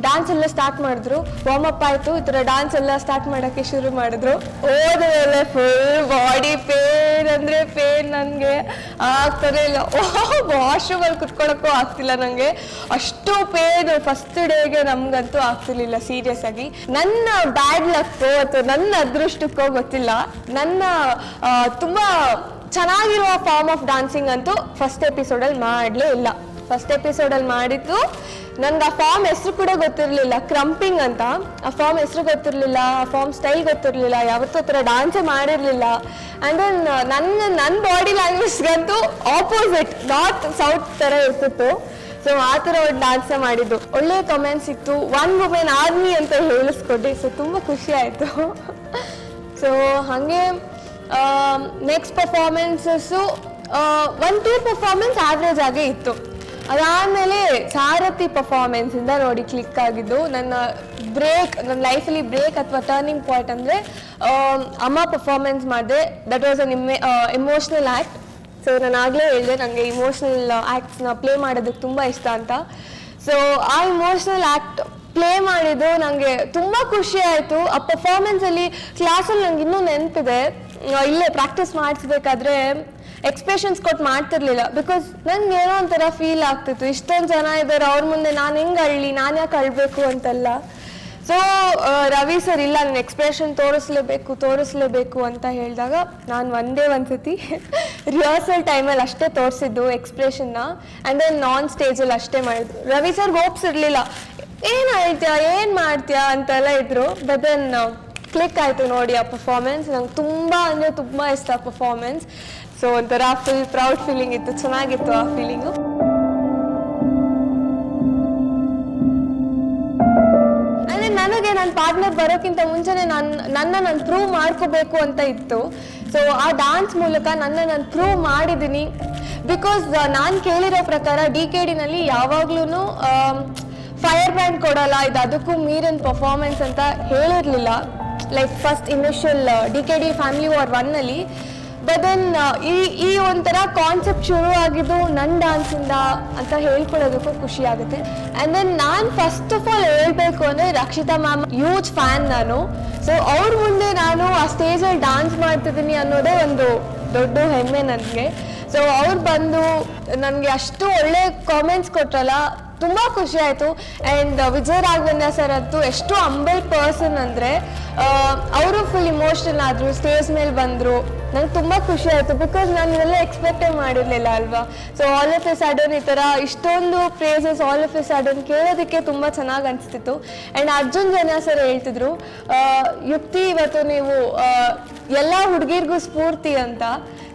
ಡ್ಯಾನ್ಸ್ ಎಲ್ಲ ಸ್ಟಾರ್ಟ್ ಮಾಡಿದ್ರು. ವಾರ್ಮಪ್ ಆಯಿತು, ಈ ಥರ ಡ್ಯಾನ್ಸ್ ಎಲ್ಲ ಸ್ಟಾರ್ಟ್ ಮಾಡೋಕ್ಕೆ ಶುರು ಮಾಡಿದ್ರು. ಹೋದ್ಮೇಲೆ ಫುಲ್ ಬಾಡಿ ಪೇನ್ ಅಂದರೆ ಪೇನ್, ನನಗೆ ಆಗ್ತಾನೆ ಇಲ್ಲ. ವಾಶ್ರೂಮಲ್ಲಿ ಕುತ್ಕೊಳ್ಳೋಕ್ಕೂ ಆಗ್ತಿಲ್ಲ ನನಗೆ, ಅಷ್ಟು ಪೇನ್. ಫಸ್ಟ್ ಡೇಗೆ ನಮಗಂತೂ ಆಗ್ತಿರ್ಲಿಲ್ಲ ಸೀರಿಯಸ್ ಆಗಿ. ನನ್ನ ಬ್ಯಾಡ್ ಲಕ್ಕೋ ಅಥವಾ ನನ್ನ ಅದೃಷ್ಟಕ್ಕೋ ಗೊತ್ತಿಲ್ಲ, ನನ್ನ ತುಂಬ ಚೆನ್ನಾಗಿರುವ ಫಾರ್ಮ್ ಆಫ್ ಡ್ಯಾನ್ಸಿಂಗ್ ಅಂತೂ ಫಸ್ಟ್ ಎಪಿಸೋಡಲ್ಲಿ ಮಾಡಲೇ ಇಲ್ಲ. ಫಸ್ಟ್ ಎಪಿಸೋಡಲ್ಲಿ ಮಾಡಿದ್ದು ನನ್ಗೆ ಆ ಫಾರ್ಮ್ ಹೆಸರು ಕೂಡ ಗೊತ್ತಿರಲಿಲ್ಲ, ಕ್ರಂಪಿಂಗ್ ಅಂತ. ಆ ಫಾರ್ಮ್ ಹೆಸರು ಗೊತ್ತಿರಲಿಲ್ಲ, ಆ ಫಾರ್ಮ್ ಸ್ಟೈಲ್ ಗೊತ್ತಿರಲಿಲ್ಲ, ಯಾವತ್ತೂ ಆ ಥರ ಡಾನ್ಸೇ ಮಾಡಿರಲಿಲ್ಲ. ಆ್ಯಂಡ್ ದೆನ್ ನನ್ನ ಬಾಡಿ ಲ್ಯಾಂಗ್ವೇಜ್ಗಂತೂ ಆಪೋಸಿಟ್, ನಾರ್ತ್ ಸೌತ್ ಥರ ಇರ್ತಿತ್ತು. ಸೊ ಆ ಥರ ಒಂದು ಡಾನ್ಸೇ ಮಾಡಿದ್ದು. ಒಳ್ಳೆ ಕಮೆಂಟ್ಸ್ ಸಿಕ್ತು, 1 ವುಮೆನ್ ಆರ್ಮಿ ಅಂತ ಹೇಳಿಸ್ಕೊಟ್ಟು. ಸೊ ತುಂಬ ಖುಷಿ ಆಯಿತು. ಸೊ ಹಾಗೆ ನೆಕ್ಸ್ಟ್ ಪರ್ಫಾರ್ಮೆನ್ಸಸ್ಸು 1-2 ಪರ್ಫಾರ್ಮೆನ್ಸ್ ಆವ್ರೇಜ್ ಆಗೇ ಇತ್ತು. ಅದಾದಮೇಲೆ ಸಾರಥಿ ಪರ್ಫಾರ್ಮೆನ್ಸಿಂದ ನೋಡಿ ಕ್ಲಿಕ್ ಆಗಿದ್ದು. ನನ್ನ ಲೈಫಲ್ಲಿ ಬ್ರೇಕ್ ಅಥವಾ ಟರ್ನಿಂಗ್ ಪಾಯಿಂಟ್ ಅಂದರೆ ಅಮ್ಮ ಪರ್ಫಾರ್ಮೆನ್ಸ್ ಮಾಡಿದೆ. That was an emotional act. So ನಾನು ಆಗಲೇ ಹೇಳಿದೆ ನನಗೆ ಇಮೋಷ್ನಲ್ ಆ್ಯಕ್ಟ್ಸ್ನ ಪ್ಲೇ ಮಾಡೋದಕ್ಕೆ ತುಂಬ ಇಷ್ಟ ಅಂತ. ಸೊ ಆ ಇಮೋಷ್ನಲ್ ಆ್ಯಕ್ಟ್ ಪ್ಲೇ ಮಾಡಿದ್ದು ನನಗೆ ತುಂಬ ಖುಷಿ ಆಯಿತು. ಆ ಪರ್ಫಾರ್ಮೆನ್ಸಲ್ಲಿ ಕ್ಲಾಸಲ್ಲಿ ನಂಗೆ ಇನ್ನೂ ನೆನಪಿದೆ, ಇಲ್ಲೇ ಪ್ರಾಕ್ಟೀಸ್ ಮಾಡಿಸ್ಬೇಕಾದ್ರೆ ಎಕ್ಸ್ಪ್ರೆಷನ್ಸ್ ಕೊಟ್ಟು ಮಾಡ್ತಿರ್ಲಿಲ್ಲ. ಬಿಕಾಸ್ ನಂಗೆ ಏನೋ ಒಂಥರ ಫೀಲ್ ಆಗ್ತಿತ್ತು, ಇಷ್ಟೊಂದು ಜನ ಇದ್ದಾರೆ ಅವ್ರ ಮುಂದೆ ನಾನು ಹೆಂಗೆ ಅಳ್ಳಿ, ನಾನು ಯಾಕೆ ಅಳ್ಬೇಕು ಅಂತೆಲ್ಲ. ಸೊ ರವಿ ಸರ್ ಇಲ್ಲ, ನಾನು ಎಕ್ಸ್ಪ್ರೆಷನ್ ತೋರಿಸ್ಲೇಬೇಕು ಅಂತ ಹೇಳಿದಾಗ ನಾನು ಒಂದ್ಸತಿ ರಿಹರ್ಸಲ್ ಟೈಮಲ್ಲಿ ಅಷ್ಟೇ ತೋರಿಸಿದ್ದು ಎಕ್ಸ್ಪ್ರೆಷನ್ನ. ಆ್ಯಂಡ್ ದೆನ್ ನಾನ್ ಸ್ಟೇಜಲ್ಲಿ ಅಷ್ಟೇ ಮಾಡಿದ್ರು. ರವಿ ಸರ್ಗೆ ಹೋಪ್ಸ್ ಇರಲಿಲ್ಲ, ಏನು ಹೇಳ್ತೀಯಾ, ಏನು ಮಾಡ್ತೀಯಾ ಅಂತೆಲ್ಲ ಇದ್ರು. ಬಟ್ ದೆನ್ ಕ್ಲಿಕ್ ಆಯಿತು ನೋಡಿ ಆ ಪರ್ಫಾರ್ಮೆನ್ಸ್. ನಂಗೆ ತುಂಬ ಇಷ್ಟ ಆ ಪರ್ಫಾರ್ಮೆನ್ಸ್. ಸೊ ಒಂಥರ ಪ್ರೌಡ್ ಫೀಲಿಂಗ್ ಇತ್ತು, ಚೆನ್ನಾಗಿತ್ತು ಆ ಫೀಲಿಂಗು. ಅಂದರೆ ನನಗೆ ನನ್ನ ಪಾರ್ಟ್ನರ್ ಬರೋಕ್ಕಿಂತ ಮುಂಚೆನೇ ನಾನು ಪ್ರೂವ್ ಮಾಡ್ಕೋಬೇಕು ಅಂತ ಇತ್ತು. ಸೊ ಆ ಡಾನ್ಸ್ ಮೂಲಕ ನಾನು ಪ್ರೂವ್ ಮಾಡಿದ್ದೀನಿ. ಬಿಕಾಸ್ ನಾನು ಕೇಳಿರೋ ಪ್ರಕಾರ DKDನಲ್ಲಿ ಯಾವಾಗ್ಲೂ ಫೈರ್ ಬ್ರ್ಯಾಂಡ್ ಕೊಡಲ್ಲ, ಇದು ಅದಕ್ಕೂ ಮೀರಿನ ಪರ್ಫಾರ್ಮೆನ್ಸ್ ಅಂತ ಹೇಳಿರಲಿಲ್ಲ. Like first initial DKD family war 1ನಲ್ಲಿ. ಬಟ್ ದೆನ್ ಈ ಒಂಥರ ಕಾನ್ಸೆಪ್ಟ್ ಶುರು ಆಗಿದ್ದು ನನ್ನ ಡ್ಯಾನ್ಸಿಂದ ಅಂತ ಹೇಳ್ಕೊಳ್ಳೋದಕ್ಕೂ ಖುಷಿ ಆಗುತ್ತೆ. ಆ್ಯಂಡ್ ದೆನ್ ನಾನು ಫಸ್ಟ್ ಆಫ್ ಆಲ್ ಹೇಳ್ಬೇಕು ಅಂದರೆ ರಕ್ಷಿತಾ ಮ್ಯಾಮ್ ಹ್ಯೂಜ್ ಫ್ಯಾನ್ ನಾನು. ಸೊ ಅವ್ರ ಮುಂದೆ ನಾನು ಆ ಸ್ಟೇಜಲ್ಲಿ ಡ್ಯಾನ್ಸ್ ಮಾಡ್ತಿದ್ದೀನಿ ಅನ್ನೋದೇ ಒಂದು ದೊಡ್ಡ ಹೆಮ್ಮೆ ನನಗೆ. ಸೊ ಅವ್ರು ಬಂದು ನನಗೆ ಅಷ್ಟು ಒಳ್ಳೆ ಕಾಮೆಂಟ್ಸ್ ಕೊಟ್ರಲ್ಲ, ತುಂಬ ಖುಷಿ ಆಯಿತು. ಆ್ಯಂಡ್ ವಿಜಯ್ ರಾಘವೇಂದ್ರ ಸರ್ ಅಂತೂ ಎಷ್ಟು ಹಂಬಲ್ ಪರ್ಸನ್ ಅಂದರೆ ಅವರು ಫುಲ್ ಇಮೋಷ್ನಲ್ ಆದರು, ಸ್ಟೇಜ್ ಮೇಲೆ ಬಂದರು. ನಂಗೆ ತುಂಬ ಖುಷಿ ಆಯಿತು. ಬಿಕಾಸ್ ನಾನು ಇದೆಲ್ಲ ಎಕ್ಸ್ಪೆಕ್ಟೇ ಮಾಡಿರಲಿಲ್ಲ ಅಲ್ವಾ. So all of a sudden ಈ ಥರ ಇಷ್ಟೊಂದು praises all of a sudden ಕೇಳೋದಕ್ಕೆ ತುಂಬ ಚೆನ್ನಾಗಿ ಅನಿಸ್ತಿತ್ತು. ಆ್ಯಂಡ್ ಅರ್ಜುನ್ ಜನ್ಯ ಸರ್ ಹೇಳ್ತಿದ್ರು, ಯುಕ್ತಿ ಇವತ್ತು ನೀವು ಎಲ್ಲ ಹುಡುಗಿರ್ಗೂ ಸ್ಫೂರ್ತಿ ಅಂತ.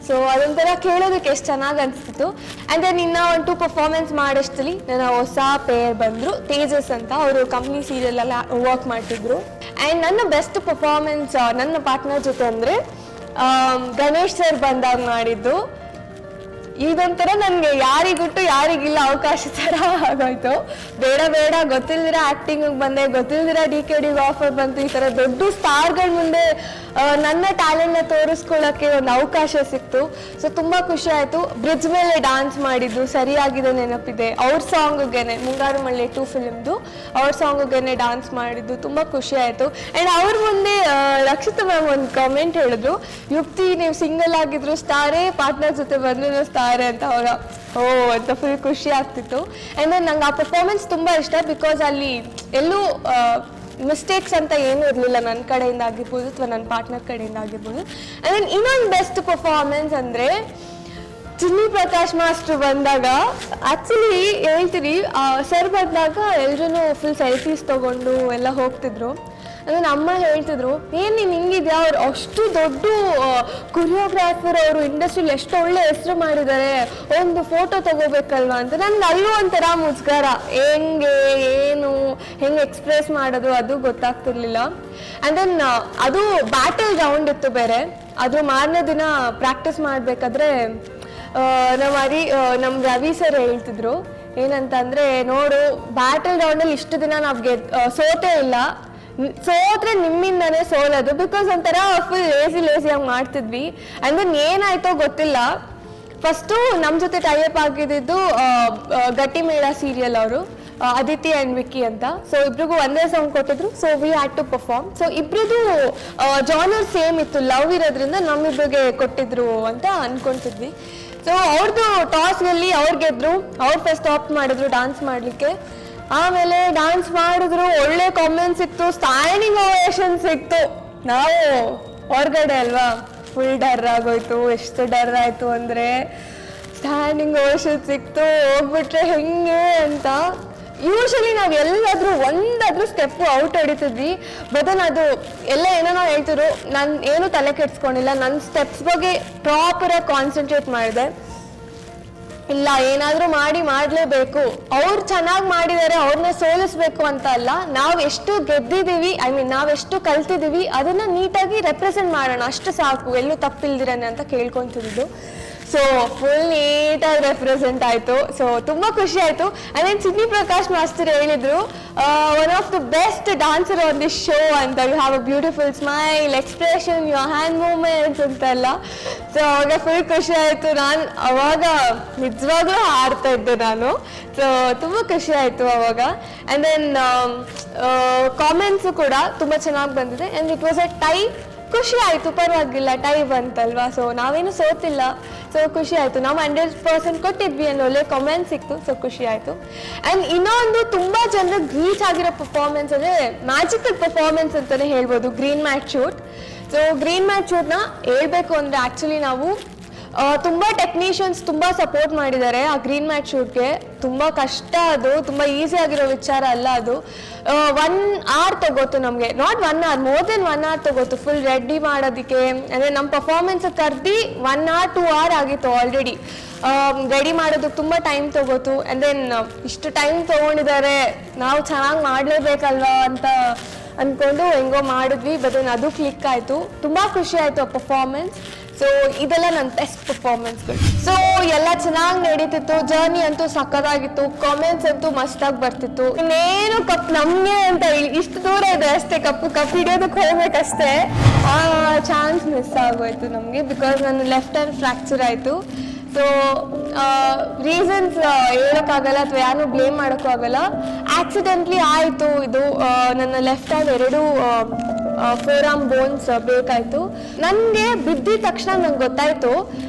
ಸೊ ಅದೊಂಥರ ಕೇಳೋದಕ್ಕೆ ಎಷ್ಟು ಚೆನ್ನಾಗಿ ಅನಿಸ್ತಿತ್ತು. ಆ್ಯಂಡ್ ದೆನ್ ಇನ್ನೂ 1-2 ಪರ್ಫಾರ್ಮೆನ್ಸ್ ಮಾಡೋಷ್ಟರಲ್ಲಿ ನನ್ನ ಹೊಸ ಪೇರ್ ಬಂದರು, ತೇಜಸ್ ಅಂತ. ಅವರು ಕಂಪ್ನಿ ಸೀರಿಯಲೆಲ್ಲ ವರ್ಕ್ ಮಾಡ್ತಿದ್ರು. ಆ್ಯಂಡ್ ನನ್ನ ಬೆಸ್ಟ್ ಪರ್ಫಾರ್ಮೆನ್ಸ್ ನನ್ನ ಪಾರ್ಟ್ನರ್ ಜೊತೆ ಅಂದರೆ ಗಣೇಶ್ ಸರ್ ಬಂದಾಗ ಮಾಡಿದ್ದು. ಇದೊಂಥರ ನನಗೆ ಯಾರಿಗೊಟ್ಟು ಯಾರಿಗಿಲ್ಲ ಅವಕಾಶ ಥರ ಆಗೋಯ್ತು. ಬೇಡ ಗೊತ್ತಿಲ್ದಿರ ಆ್ಯಕ್ಟಿಂಗಿಗೆ ಬಂದೆ, ಗೊತ್ತಿಲ್ದಿರ DKDಗೆ ಆಫರ್ ಬಂತು. ಈ ಥರ ದೊಡ್ಡ ಸ್ಟಾರ್ಗಳ ಮುಂದೆ ನನ್ನ ಟ್ಯಾಲೆಂಟ್ನ ತೋರಿಸ್ಕೊಳ್ಳೋಕ್ಕೆ ಒಂದು ಅವಕಾಶ ಸಿಕ್ತು. ಸೊ ತುಂಬ ಖುಷಿ ಆಯಿತು. ಬ್ರಿಡ್ಜ್ ಮೇಲೆ ಡ್ಯಾನ್ಸ್ ಮಾಡಿದ್ದು ಸರಿಯಾಗಿದೆ ನೆನಪಿದೆ. ಅವ್ರ ಸಾಂಗಿಗೆ ಮುಂಗಾರು ಮಳೆ 2 ಫಿಲ್ಮ್ದು ಅವ್ರ ಸಾಂಗಿಗೆ ಡ್ಯಾನ್ಸ್ ಮಾಡಿದ್ದು ತುಂಬ ಖುಷಿ ಆಯಿತು. ಆ್ಯಂಡ್ ಅವ್ರ ಮುಂದೆ ರಕ್ಷಿತಾ ಮ್ಯಾಮ್ ಒಂದು ಕಾಮೆಂಟ್ ಹೇಳಿದ್ರು, ಯುಕ್ತಿ ನೀವು ಸಿಂಗಲ್ ಆಗಿದ್ರು ಸ್ಟಾರೇ, ಪಾರ್ಟ್ನರ್ ಜೊತೆ ಬಂದ್ರು ಸ್ಟಾರೇ ಅಂತ. ಅವಾಗ ಅಂತ ಫುಲ್ ಖುಷಿ ಆಗ್ತಿತ್ತು. ಆ್ಯಂಡ್ ದೆನ್ ನಂಗೆ ಆ ಪರ್ಫಾರ್ಮೆನ್ಸ್ ತುಂಬ ಇಷ್ಟ. ಬಿಕಾಸ್ ಅಲ್ಲಿ ಎಲ್ಲೂ ಮಿಸ್ಟೇಕ್ಸ್ ಅಂತ ಏನೂ ಇರಲಿಲ್ಲ, ನನ್ನ ಕಡೆಯಿಂದ ಆಗಿರ್ಬೋದು ಅಥವಾ ನನ್ನ ಪಾರ್ಟ್ನರ್ ಕಡೆಯಿಂದ ಆಗಿರ್ಬೋದು. ಆ್ಯಂಡ್ ದೆನ್ ಇನ್ನೊಂದು ಬೆಸ್ಟ್ ಪರ್ಫಾರ್ಮೆನ್ಸ್ ಅಂದರೆ ಚಿನ್ನಿ ಪ್ರಕಾಶ್ ಮಾಸ್ಟ್ರು ಬಂದಾಗ. ಆ್ಯಕ್ಚುಲಿ ಹೇಳ್ತೀನಿ, ಸರ್ ಬಂದಾಗ ಎಲ್ಲರೂ ಫುಲ್ ಸೆಲ್ಫೀಸ್ ತೊಗೊಂಡು ಎಲ್ಲ ಹೋಗ್ತಿದ್ರು. ಅಂದರೆ ಅಮ್ಮ ಹೇಳ್ತಿದ್ರು, ಏನು ನೀನು ಹಿಂಗಿದ್ಯಾ, ಅವ್ರು ಅಷ್ಟು ದೊಡ್ಡ ಕೊರಿಯೋಗ್ರಾಫರ್, ಅವರು ಇಂಡಸ್ಟ್ರಿಲಿ ಎಷ್ಟು ಒಳ್ಳೆ ಹೆಸರು ಮಾಡಿದ್ದಾರೆ, ಒಂದು ಫೋಟೋ ತಗೋಬೇಕಲ್ವಾ ಅಂತ. ನನಗೆ ಅಲ್ಲೂ ಒಂಥರ ಮುಜುಗರ, ಹೆಂಗೆ ಎಕ್ಸ್ಪ್ರೆಸ್ ಮಾಡೋದು ಅದು ಗೊತ್ತಾಗ್ತಿರ್ಲಿಲ್ಲ. ಆ್ಯಂಡ್ ದೆನ್ ಅದು ಬ್ಯಾಟಲ್ ರೌಂಡ್ ಇತ್ತು ಬೇರೆ. ಅದು ಮಾರನೇ ದಿನ ಪ್ರಾಕ್ಟೀಸ್ ಮಾಡಬೇಕಾದ್ರೆ ನಮ್ಮ ರವಿ ಸರ್ ಹೇಳ್ತಿದ್ರು ಏನಂತಂದರೆ, ನೋಡು ಬ್ಯಾಟಲ್ ರೌಂಡಲ್ಲಿ ಇಷ್ಟು ದಿನ ನಾವು ಸೋತೇ ಇಲ್ಲ, ಸೋತ್ರೆ ನಿಮ್ಮಿಂದನೇ ಸೋಲೋದು. ಬಿಕಾಸ್ ಒಂಥರ ಫುಲ್ ಲೇಸಿಯಾಗಿ ಮಾಡ್ತಿದ್ವಿ. ಆ್ಯಂಡ್ ದೆನ್ ಏನಾಯ್ತೋ ಗೊತ್ತಿಲ್ಲ, ಫಸ್ಟು ನಮ್ಮ ಜೊತೆ ಟೈಅಪ್ ಆಗಿದ್ದು ಗಟ್ಟಿ ಮೇಳ ಸೀರಿಯಲ್ ಅವರು, ಅದಿತಿ ಆ್ಯಂಡ್ ವಿಕ್ಕಿ ಅಂತ. ಸೊ ಇಬ್ರಿಗೂ ಒಂದೇ ಸಾಂಗ್ ಕೊಟ್ಟಿದ್ರು. So we had to perform. So ಇಬ್ರದ್ದು ಜಾನರ್ ಸೇಮ್ ಇತ್ತು, ಲವ್ ಇರೋದ್ರಿಂದ ನಮ್ಮಿಬ್ರಿಗೆ ಕೊಟ್ಟಿದ್ರು ಅಂತ ಅನ್ಕೊಂತಿದ್ವಿ. ಸೊ ಅವ್ರದ್ದು ಟಾಸ್ನಲ್ಲಿ ಅವ್ರು ಗೆದ್ರು, ಅವ್ರು ಫಸ್ಟ್ ಆಪ್ಟ್ ಮಾಡಿದ್ರು ಡ್ಯಾನ್ಸ್ ಮಾಡಲಿಕ್ಕೆ. ಆಮೇಲೆ ಡ್ಯಾನ್ಸ್ ಮಾಡಿದ್ರು, ಒಳ್ಳೆ ಕಾಮೆಂಟ್ ಸಿಕ್ತು, ಸ್ಟ್ಯಾಂಡಿಂಗ್ ಓವೇಷನ್ ಸಿಕ್ತು. ನಾವು ಹೊರಗಡೆ ಅಲ್ವಾ, ಫುಲ್ ಡರ್ ಆಗೋಯ್ತು. ಎಷ್ಟು ಡರ್ ಆಯಿತು ಅಂದರೆ ಸ್ಟ್ಯಾಂಡಿಂಗ್ ಓವೇಷನ್ ಸಿಕ್ತು, ಹೋಗ್ಬಿಟ್ರೆ ಹೆಂಗೆ ಅಂತ. ಯೂಶಲಿ ನಾವು ಎಲ್ಲಾದ್ರೂ ಒಂದಾದ್ರೂ ಸ್ಟೆಪ್ಪು ಔಟ್ ಹೊಡಿತಿದ್ವಿ, ಬಟ್ ಅದು ಎಲ್ಲ ಏನೋ ಹೇಳ್ತಿದ್ರು. ನಾನು ಏನು ತಲೆ ಕೆಡ್ಸ್ಕೊಂಡಿಲ್ಲ, ನನ್ನ ಸ್ಟೆಪ್ಸ್ ಬಗ್ಗೆ ಪ್ರಾಪರಾಗಿ ಕಾನ್ಸಂಟ್ರೇಟ್ ಮಾಡಿದೆ. ಇಲ್ಲ ಏನಾದರೂ ಮಾಡಲೇಬೇಕು, ಅವ್ರು ಚೆನ್ನಾಗಿ ಮಾಡಿದ್ದಾರೆ, ಅವ್ರನ್ನ ಸೋಲಿಸ್ಬೇಕು ಅಂತ ಅಲ್ಲ, ನಾವು ಎಷ್ಟು ಗೆದ್ದಿದ್ದೀವಿ, ನಾವೆಷ್ಟು ಕಲ್ತಿದ್ದೀವಿ ಅದನ್ನ ನೀಟಾಗಿ ರೆಪ್ರೆಸೆಂಟ್ ಮಾಡೋಣ, ಅಷ್ಟು ಸಾಕು, ಎಲ್ಲೂ ತಪ್ಪಿಲ್ದಿರನೆ ಅಂತ ಕೇಳ್ಕೊಂತಿದ್ದು. ಸೊ ಫುಲ್ ನೀಟಾಗಿ ರೆಪ್ರೆಸೆಂಟ್ ಆಯಿತು. ಸೊ ತುಂಬ ಖುಷಿ ಆಯಿತು. ಆ್ಯಂಡ್ ಸಿದ್ನಿ ಪ್ರಕಾಶ್ ಮಾಸ್ತರ್ ಹೇಳಿದರು, one of the best dancer on this show ಅಂತ, you have a beautiful smile, expression, your hand movements ಅಂತೆಲ್ಲ. ಸೊ ಅವಾಗ ಫುಲ್ ಖುಷಿ ಆಯಿತು. ನಾನು ಅವಾಗ ನಿಜವಾಗ್ಲೂ ಹಾಡ್ತಾ ಇದ್ದೆ ನಾನು. ಸೊ ತುಂಬ ಖುಷಿ ಆಯಿತು ಅವಾಗ. ಆ್ಯಂಡ್ ದೆನ್ ಕಾಮೆಂಟ್ಸು ಕೂಡ ತುಂಬ ಚೆನ್ನಾಗಿ ಬಂದಿದೆ. And it was a tie. ಖುಷಿ ಆಯಿತು, ಪರವಾಗಿಲ್ಲ, ಟೈ ಬಂತಲ್ವಾ. ಸೊ ನಾವೇನು ಸೋತಿಲ್ಲ, ಸೊ ಖುಷಿ ಆಯಿತು. ನಾವು 100% ಕೊಟ್ಟಿದ್ವಿ ಅನ್ನೋ ಒಳ್ಳೆ ಕಾಮೆಂಟ್ ಸಿಕ್ತು, ಸೊ ಖುಷಿ ಆಯಿತು. ಆ್ಯಂಡ್ ಇನ್ನೊಂದು ತುಂಬ ಜನರಿಗೆ ರೀಚ್ ಆಗಿರೋ ಪರ್ಫಾರ್ಮೆನ್ಸ್ ಅಂದರೆ ಮ್ಯಾಜಿಕಲ್ ಪರ್ಫಾರ್ಮೆನ್ಸ್ ಅಂತಲೇ ಹೇಳ್ಬೋದು, green mat shoot. So green mat ಶೂಟ್ನ ಹೇಳ್ಬೇಕು ಅಂದರೆ ಆ್ಯಕ್ಚುಲಿ ನಾವು ತುಂಬ ಟೆಕ್ನಿಷಿಯನ್ಸ್ ತುಂಬ ಸಪೋರ್ಟ್ ಮಾಡಿದ್ದಾರೆ ಆ ಗ್ರೀನ್ ಮ್ಯಾಟ್ ಶೂಟ್ಗೆ. ತುಂಬ ಕಷ್ಟ, ಅದು ತುಂಬ ಈಸಿ ಆಗಿರೋ ವಿಚಾರ ಅಲ್ಲ. ಅದು 1 hour ತಗೋತು ನಮಗೆ, not 1 hour, more than 1 hour ತಗೋತು ಫುಲ್ ರೆಡಿ ಮಾಡೋದಕ್ಕೆ. ಅಂದರೆ ನಮ್ಮ ಪರ್ಫಾರ್ಮೆನ್ಸ್ ಕರೆದು 1 hour 2 hour ಆಗಿತ್ತು ಆಲ್ರೆಡಿ. ರೆಡಿ ಮಾಡೋದಕ್ಕೆ ತುಂಬ ಟೈಮ್ ತಗೋತು. ಆ್ಯಂಡ್ ದೆನ್ ಇಷ್ಟು ಟೈಮ್ ತೊಗೊಂಡಿದ್ದಾರೆ, ನಾವು ಚೆನ್ನಾಗಿ ಮಾಡಲೇಬೇಕಲ್ವಾ ಅಂತ ಅಂದ್ಕೊಂಡು ಹೆಂಗೋ ಮಾಡಿದ್ವಿ. ಬಟ್ ಅದು ಕ್ಲಿಕ್ ಆಯಿತು, ತುಂಬ ಖುಷಿ ಆಯಿತು ಆ ಪರ್ಫಾರ್ಮೆನ್ಸ್. ಸೊ ಇದೆಲ್ಲ ನನ್ನ ಬೆಸ್ಟ್ ಪರ್ಫಾರ್ಮೆನ್ಸ್ಗಳು. ಸೊ ಎಲ್ಲ ಚೆನ್ನಾಗಿ ನಡೀತಿತ್ತು, ಜರ್ನಿ ಅಂತೂ ಸಕ್ಕತ್ತಾಗಿತ್ತು, ಕಾಮೆಂಟ್ಸ್ ಅಂತೂ ಮಸ್ತಾಗಿ ಬರ್ತಿತ್ತು. ಇನ್ನೇನು ಕಪ್ ನಮಗೆ ಅಂತ ಇಷ್ಟು ದೂರ ಇದೆ ಅಷ್ಟೇ, ಕಪ್ ಹಿಡಿಯೋದಕ್ಕೆ ಹೋಗ್ಬೇಕಷ್ಟೇ. ಆ ಚಾನ್ಸ್ ಮಿಸ್ ಆಗೋಯ್ತು ನಮಗೆ, ಬಿಕಾಸ್ ನನ್ನ ಲೆಫ್ಟ್ ಹ್ಯಾಂಡ್ ಫ್ರ್ಯಾಕ್ಚರ್ ಆಯಿತು. ಸೊ ರೀಸನ್ಸ್ ಹೇಳೋಕ್ಕಾಗಲ್ಲ ಅಥವಾ ಯಾರನ್ನೂ ಬ್ಲೇಮ್ ಮಾಡೋಕ್ಕೂ ಆಗಲ್ಲ. ಆಕ್ಸಿಡೆಂಟ್ಲಿ ಆಯಿತು ಇದು. ನನ್ನ ಲೆಫ್ಟ್ ಹ್ಯಾಂಡ್ 2 ಫೋರಾಮ್ ಬೋನ್ಸ್ ಬೇಕಾಯಿತು. ನನಗೆ ಬಿದ್ದಿದ ತಕ್ಷಣ ನಂಗೆ ಗೊತ್ತಾಯಿತು,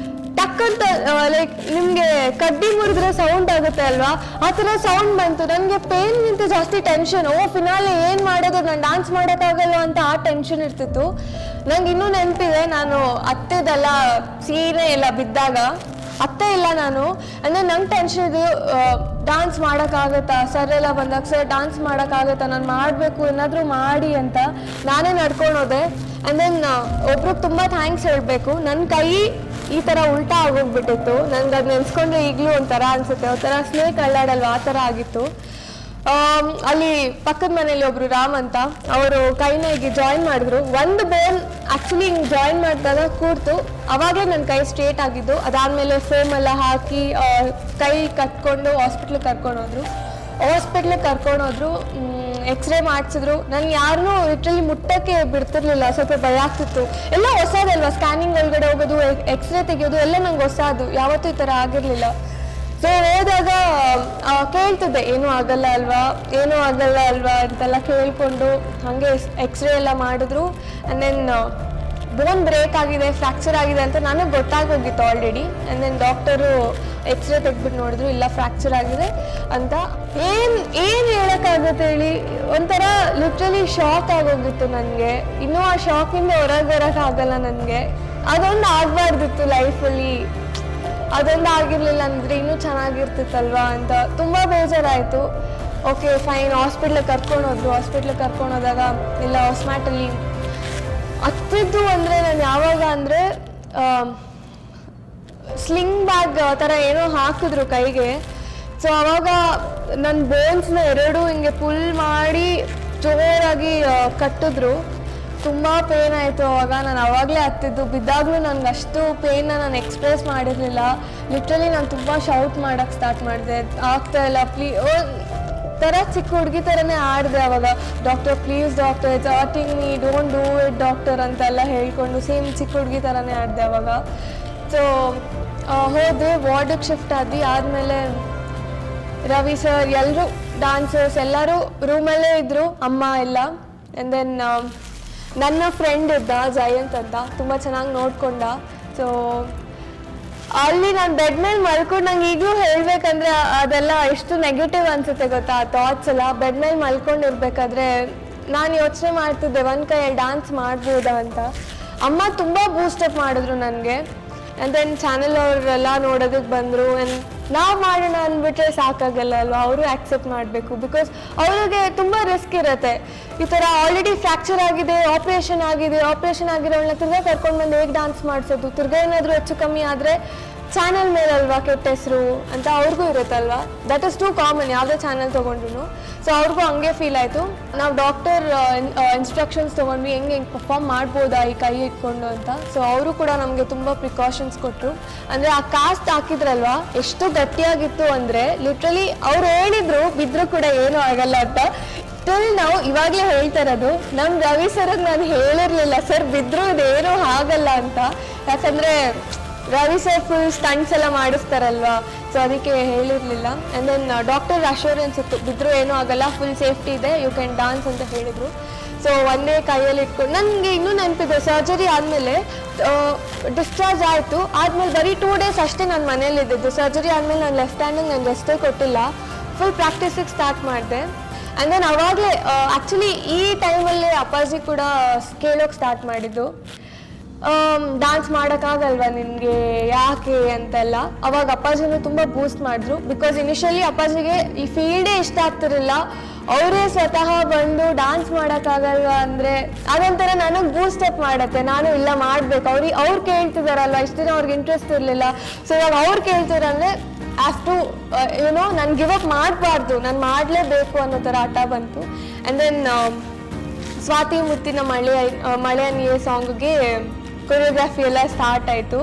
ಟಕ್ಕಂತ ಲೈಕ್ ನಿಮಗೆ ಕಡ್ಡಿ ಮುರಿದ್ರೆ ಸೌಂಡ್ ಆಗುತ್ತೆ ಅಲ್ವಾ, ಆ ಥರ ಸೌಂಡ್ ಬಂತು. ನನಗೆ ಪೇನ್ಗಿಂತ ಜಾಸ್ತಿ ಟೆನ್ಷನ್. ಫಿನಾಲೆ ಏನು ಮಾಡೋದು, ನಾನು ಡಾನ್ಸ್ ಮಾಡೋಕ್ಕಾಗಲ್ಲ ಅಂತ ಆ ಟೆನ್ಷನ್ ಇರ್ತಿತ್ತು. ನಂಗೆ ಇನ್ನೂ ನೆನಪಿದೆ, ನಾನು ಅತ್ತೆದೆಲ್ಲ ಸೀರೆ ಎಲ್ಲ ಬಿದ್ದಾಗ ಅತ್ತೆ ಇಲ್ಲ ನಾನು. ಅಂದರೆ ನಂಗೆ ಟೆನ್ಷನ್ ಇದು, ಡಾನ್ಸ್ ಮಾಡೋಕ್ಕಾಗತ್ತಾ, ಸರ್ ಎಲ್ಲ ಬಂದಾಗ, ಸರ್ ಡಾನ್ಸ್ ಮಾಡೋಕ್ಕಾಗತ್ತಾ, ನಾನು ಮಾಡಬೇಕು, ಏನಾದರೂ ಮಾಡಿ ಅಂತ ನಾನೇ ನಡ್ಕೊಂಡು ಹೋದೆ. ಆ್ಯಂಡ್ ದೆನ್ ಒಬ್ರಿಗೆ ತುಂಬ ಥ್ಯಾಂಕ್ಸ್ ಹೇಳಬೇಕು. ನನ್ನ ಕೈ ಈ ಥರ ಉಲ್ಟಾ ಆಗೋಗ್ಬಿಟ್ಟಿತ್ತು. ನನಗೆ ಅದು ನೆನೆಸ್ಕೊಂಡ್ರೆ ಈಗಲೂ ಒಂಥರ ಅನಿಸುತ್ತೆ, ಒಂಥರ ಸ್ನೇಕ್ ಅಳ್ಳಾಡಲ್ವ ಆ ಥರ ಆಗಿತ್ತು. ಅಲ್ಲಿ ಪಕ್ಕದ ಮನೇಲಿ ಒಬ್ರು ರಾಮ್ ಅಂತ, ಅವರು ಕೈನ ಹೀಗೆ ಜಾಯಿನ್ ಮಾಡಿದ್ರು. ಒಂದು ಬೋನ್ ಆ್ಯಕ್ಚುಲಿ ಹಿಂಗೆ ಜಾಯಿನ್ ಮಾಡಿದಾಗ ಕೂರ್ತು, ಅವಾಗೇ ನನ್ನ ಕೈ ಸ್ಟ್ರೇಟ್ ಆಗಿದ್ದು. ಅದಾದಮೇಲೆ ಫೋಮ್ ಎಲ್ಲ ಹಾಕಿ ಕೈ ಕಟ್ಕೊಂಡು ಹಾಸ್ಪಿಟ್ಲಿಗೆ ಕರ್ಕೊಂಡೋದ್ರು. ಎಕ್ಸ್ರೇ ಮಾಡಿಸಿದ್ರು. ನನಗೆ ಯಾರನ್ನೂ ಲಿಟ್ರಲಿ ಮುಟ್ಟಕ್ಕೆ ಬಿಡ್ತಿರ್ಲಿಲ್ಲ, ಸ್ವಲ್ಪ ಭಯ ಆಗ್ತಿತ್ತು. ಎಲ್ಲ ಹೊಸದಲ್ವಾ, ಸ್ಕ್ಯಾನಿಂಗ್ ಒಳಗಡೆ ಹೋಗೋದು, ಎಕ್ಸ್ರೇ ತೆಗೆಯೋದು ಎಲ್ಲ ನಂಗೆ ಹೊಸದು, ಯಾವತ್ತೂ ಈ ಥರ ಆಗಿರಲಿಲ್ಲ. ಸೊ ಹೋದಾಗ ಕೇಳ್ತಿದ್ದೆ, ಏನೂ ಆಗಲ್ಲ ಅಲ್ವಾ ಅಂತೆಲ್ಲ ಕೇಳಿಕೊಂಡು ಹಾಗೆ ಎಕ್ಸ್ರೇ ಎಲ್ಲ ಮಾಡಿದ್ರು. ಆ್ಯಂಡ್ ದೆನ್ ಬೋನ್ ಬ್ರೇಕ್ ಆಗಿದೆ, ಫ್ರ್ಯಾಕ್ಚರ್ ಆಗಿದೆ ಅಂತ ನನಗೆ ಗೊತ್ತಾಗೋಗಿತ್ತು already. And then doctor X ray ತೆಗ್ಬಿಟ್ಟು ನೋಡಿದ್ರು, ಇಲ್ಲ ಫ್ರ್ಯಾಕ್ಚರ್ ಆಗಿದೆ ಅಂತ. ಏನು ಹೇಳೋಕ್ಕಾಗುತ್ತೆ ಹೇಳಿ, ಒಂಥರ ಲಿಟ್ರಲಿ ಶಾಕ್ ಆಗೋಗಿತ್ತು ನನಗೆ. ಇನ್ನೂ ಆ ಶಾಕಿಂದ ಹೊರಗೆ ಬರೋಕ್ಕಾಗಲ್ಲ ನನಗೆ. ಅದೊಂದು ಆಗಬಾರ್ದಿತ್ತು ಲೈಫಲ್ಲಿ, ಅದೊಂದು ಆಗಿರಲಿಲ್ಲ ಅಂದರೆ ಇನ್ನೂ ಚೆನ್ನಾಗಿರ್ತಿತ್ತಲ್ವಾ ಅಂತ ತುಂಬ ಬೇಜಾರಾಯಿತು. ಓಕೆ ಫೈನ್, ಹಾಸ್ಪಿಟ್ಲಿಗೆ ಕರ್ಕೊಂಡೋದಾಗ ಇಲ್ಲ ಹಾಸ್ಮ್ಯಾಟಲ್ಲಿ ಹತ್ತಿದ್ದು. ಅಂದರೆ ನಾನು ಯಾವಾಗ ಅಂದರೆ ಸ್ಲಿಂಗ್ ಬ್ಯಾಗ್ ಥರ ಏನೋ ಹಾಕಿದ್ರು ಕೈಗೆ. ಸೊ ಆವಾಗ ನನ್ನ ಬೋನ್ಸ್ನ 2 ಹಿಂಗೆ ಪುಲ್ ಮಾಡಿ ಜೋರಾಗಿ ಕಟ್ಟಿದ್ರು. ತುಂಬ ಪೇನ್ ಆಯಿತು ಅವಾಗ. ನಾನು ಆವಾಗಲೇ ಹತ್ತಿದ್ದು. ಬಿದ್ದಾಗಲೂ ನನಗೆ ಅಷ್ಟು ಪೇನ್ನ ನಾನು ಎಕ್ಸ್ಪ್ರೆಸ್ ಮಾಡಿರಲಿಲ್ಲ. ಲಿಟ್ರಲಿ ನಾನು ತುಂಬ ಶೌಟ್ ಮಾಡೋಕ್ಕೆ ಸ್ಟಾರ್ಟ್ ಮಾಡಿದೆ, ಆಗ್ತಾಯಿಲ್ಲ, ಥರ ಚಿಕ್ಕ ಹುಡುಗಿ ಥರನೇ ಆಡಿದೆ ಅವಾಗ. Doctor please doctor, it's hurting me, don't do it doctor ಅಂತೆಲ್ಲ ಹೇಳ್ಕೊಂಡು ಸೇಮ್ ಚಿಕ್ಕ ಹುಡುಗಿ ಥರನೇ ಆಡಿದೆ ಅವಾಗ. ಸೊ ಹೋದೆ, ವಾರ್ಡಿಗೆ ಶಿಫ್ಟ್ ಆದಮೇಲೆ ರವಿ ಸರ್, ಎಲ್ಲರೂ ಡಾನ್ಸರ್ಸ್ ಎಲ್ಲರೂ ರೂಮಲ್ಲೇ ಇದ್ದರು, ಅಮ್ಮ ಎಲ್ಲ. ಆ್ಯಂಡ್ ದೆನ್ ನನ್ನ ಫ್ರೆಂಡ್ ಇದ್ದ ಜಯಂತ್ ಅಂತ, ತುಂಬ ಚೆನ್ನಾಗಿ ನೋಡ್ಕೊಂಡ. ಸೊ ಅಲ್ಲಿ ನಾನು ಬೆಡ್ ಮೇಲೆ ಮಲ್ಕೊಂಡು, ನಂಗೆ ಈಗಲೂ ಹೇಳಬೇಕಂದ್ರೆ ಅದೆಲ್ಲ ಎಷ್ಟು ನೆಗೆಟಿವ್ ಅನಿಸುತ್ತೆ ಗೊತ್ತಾ ಆ ಥಾಟ್ಸ್ ಎಲ್ಲ. ಬೆಡ್ ಮೇಲೆ ಮಲ್ಕೊಂಡಿರ್ಬೇಕಾದ್ರೆ ನಾನು ಯೋಚನೆ ಮಾಡ್ತಿದ್ದೆ, ಒಂದು ಕೈಯಲ್ಲಿ ಡಾನ್ಸ್ ಮಾಡ್ಬೋದಾ ಅಂತ. ಅಮ್ಮ ತುಂಬ ಬೂಸ್ಟಪ್ ಮಾಡಿದ್ರು ನನಗೆ. ಆ್ಯಂಡ್ ದೆನ್ ಚಾನೆಲ್ ಅವರೆಲ್ಲ ನೋಡೋದಕ್ಕೆ ಬಂದರು. ಆ್ಯಂಡ್ ನಾವು ಮಾಡೋಣ ಅಂದ್ಬಿಟ್ರೆ ಸಾಕಾಗಲ್ಲ ಅಲ್ವಾ, ಅವರು ಆಕ್ಸೆಪ್ಟ್ ಮಾಡಬೇಕು. ಬಿಕಾಸ್ ಅವ್ರಿಗೆ ತುಂಬ ರಿಸ್ಕ್ ಇರುತ್ತೆ. ಈ ಥರ ಆಲ್ರೆಡಿ ಫ್ರ್ಯಾಕ್ಚರ್ ಆಗಿದೆ, ಆಪ್ರೇಷನ್ ಆಗಿರೋಳನ್ನ ತಿರ್ಗಾ ಕರ್ಕೊಂಡು ಬಂದು ಹೇಗೆ ಡಾನ್ಸ್ ಮಾಡಿಸೋದು, ತಿರ್ಗಾ ಏನಾದರೂ ಹೆಚ್ಚು ಕಮ್ಮಿ ಆದರೆ ಚಾನಲ್ ಮೇಲಲ್ವಾ ಕೆಟ್ಟ ಹೆಸರು ಅಂತ ಅವ್ರಿಗೂ ಇರುತ್ತಲ್ವಾ. ದಟ್ ಇಸ್ ಟು ಕಾಮನ್ ಯಾವುದೇ ಚಾನಲ್ ತೊಗೊಂಡ್ರು. ಸೊ ಅವ್ರಿಗೂ ಹಂಗೆ ಫೀಲ್ ಆಯಿತು. ನಾವು ಡಾಕ್ಟರ್ ಇನ್ಸ್ಟ್ರಕ್ಷನ್ಸ್ ತೊಗೊಂಡ್ವಿ, ಹೆಂಗೆ ಪರ್ಫಾರ್ಮ್ ಮಾಡ್ಬೋದಾ ಈ ಕೈ ಇಟ್ಕೊಂಡು ಅಂತ. ಸೊ ಅವರು ಕೂಡ ನಮಗೆ ತುಂಬ ಪ್ರಿಕಾಷನ್ಸ್ ಕೊಟ್ಟರು. ಅಂದರೆ ಆ ಕಾಸ್ಟ್ ಹಾಕಿದ್ರಲ್ವಾ ಎಷ್ಟು ಗಟ್ಟಿಯಾಗಿತ್ತು ಅಂದರೆ ಲಿಟ್ರಲಿ ಅವ್ರು ಹೇಳಿದ್ರು ಬಿದ್ದರೂ ಕೂಡ ಏನೂ ಆಗಲ್ಲ ಅಂತ. ಟಿಲ್ ನಾವು ಇವಾಗಲೇ ಹೇಳ್ತಾ ಇರೋದು, ನಮ್ಮ ರವಿ ಸರ್ಗೆ ನಾನು ಹೇಳಿರಲಿಲ್ಲ ಸರ್ ಬಿದ್ದರೂ ಇದೇನೂ ಆಗಲ್ಲ ಅಂತ. ಯಾಕಂದರೆ ರವಿ ಸರ್ ಫುಲ್ ಸ್ಟಂಟ್ಸ್ ಎಲ್ಲ ಮಾಡಿಸ್ತಾರಲ್ವಾ, ಸೊ ಅದಕ್ಕೆ ಹೇಳಿರಲಿಲ್ಲ. ಆ್ಯಂಡ್ ದೆನ್ ಡಾಕ್ಟರ್ ಅಶ್ಯೂರೆನ್ಸ್ ಇತ್ತು, ಬಿದ್ದರೂ ಏನೂ ಆಗಲ್ಲ, ಫುಲ್ ಸೇಫ್ಟಿ ಇದೆ, ಯು ಕ್ಯಾನ್ ಡಾನ್ಸ್ ಅಂತ ಹೇಳಿದರು. ಸೊ ಒಂದೇ ಕೈಯಲ್ಲಿ ಇಟ್ಕೊಂಡು ನನಗೆ ಇನ್ನೂ ನೆನಪಿದೆ, ಸರ್ಜರಿ ಆದಮೇಲೆ ಡಿಸ್ಚಾರ್ಜ್ ಆಯಿತು. ಆದಮೇಲೆ ಬರೀ 2 days ಅಷ್ಟೇ ನಾನು ಮನೇಲಿದ್ದಿದ್ದು. ಸರ್ಜರಿ ಆದಮೇಲೆ ನಾನು ಲೆಫ್ಟ್ ಹ್ಯಾಂಡಿಗೆ ನಾನು ರೆಸ್ಟೇ ಕೊಟ್ಟಿಲ್ಲ, ಫುಲ್ ಪ್ರಾಕ್ಟೀಸಿಗೆ ಸ್ಟಾರ್ಟ್ ಮಾಡಿದೆ. ಆ್ಯಂಡ್ ದೆನ್ ಅವಾಗಲೇ ಆ್ಯಕ್ಚುಲಿ ಈ ಟೈಮಲ್ಲಿ ಅಪ್ಪಾಜಿ ಕೂಡ ಕೇಳೋಕೆ ಸ್ಟಾರ್ಟ್ ಮಾಡಿದ್ದು, ಡಾನ್ಸ್ ಮಾಡೋಕ್ಕಾಗಲ್ವಾ ನಿನಗೆ ಯಾಕೆ ಅಂತೆಲ್ಲ. ಅವಾಗ ಅಪ್ಪಾಜಿನೂ ತುಂಬ ಬೂಸ್ಟ್ ಮಾಡಿದ್ರು. ಬಿಕಾಸ್ ಇನಿಷಿಯಲಿ ಅಪ್ಪಾಜಿಗೆ ಈ ಫೀಲ್ಡೇ ಇಷ್ಟ ಆಗ್ತಿರಲಿಲ್ಲ. ಅವರೇ ಸ್ವತಃ ಬಂದು ಡಾನ್ಸ್ ಮಾಡೋಕ್ಕಾಗಲ್ವಾ ಅಂದರೆ ಅದೊಂಥರ ನನಗೆ ಬೂಸ್ಟ್ ಅಪ್ ಮಾಡುತ್ತೆ. ನಾನು ಇಲ್ಲ ಮಾಡಬೇಕು, ಅವ್ರು ಕೇಳ್ತಿದಾರಲ್ವ, ಇಷ್ಟು ದಿನ ಅವ್ರಿಗೆ ಇಂಟ್ರೆಸ್ಟ್ ಇರಲಿಲ್ಲ. ಸೊ ಇವಾಗ ಅವ್ರು ಕೇಳ್ತಿರಂದರೆ ಹ್ಯಾವ್ ಟು ಯುನೋ ನಾನು ಗಿವ್ ಅಪ್ ಮಾಡಬಾರ್ದು, ನಾನು ಮಾಡಲೇಬೇಕು ಅನ್ನೋ ಥರ ಹಠ ಬಂತು. ಆ್ಯಂಡ್ ದೆನ್ ಸ್ವಾತಿ ಮುತ್ತಿನ ಮಳೆಯ ನೀರು ಸಾಂಗ್ಗೆ ಕೊರಿಯೋಗ್ರಫಿ ಎಲ್ಲ ಸ್ಟಾರ್ಟ್ ಆಯಿತು.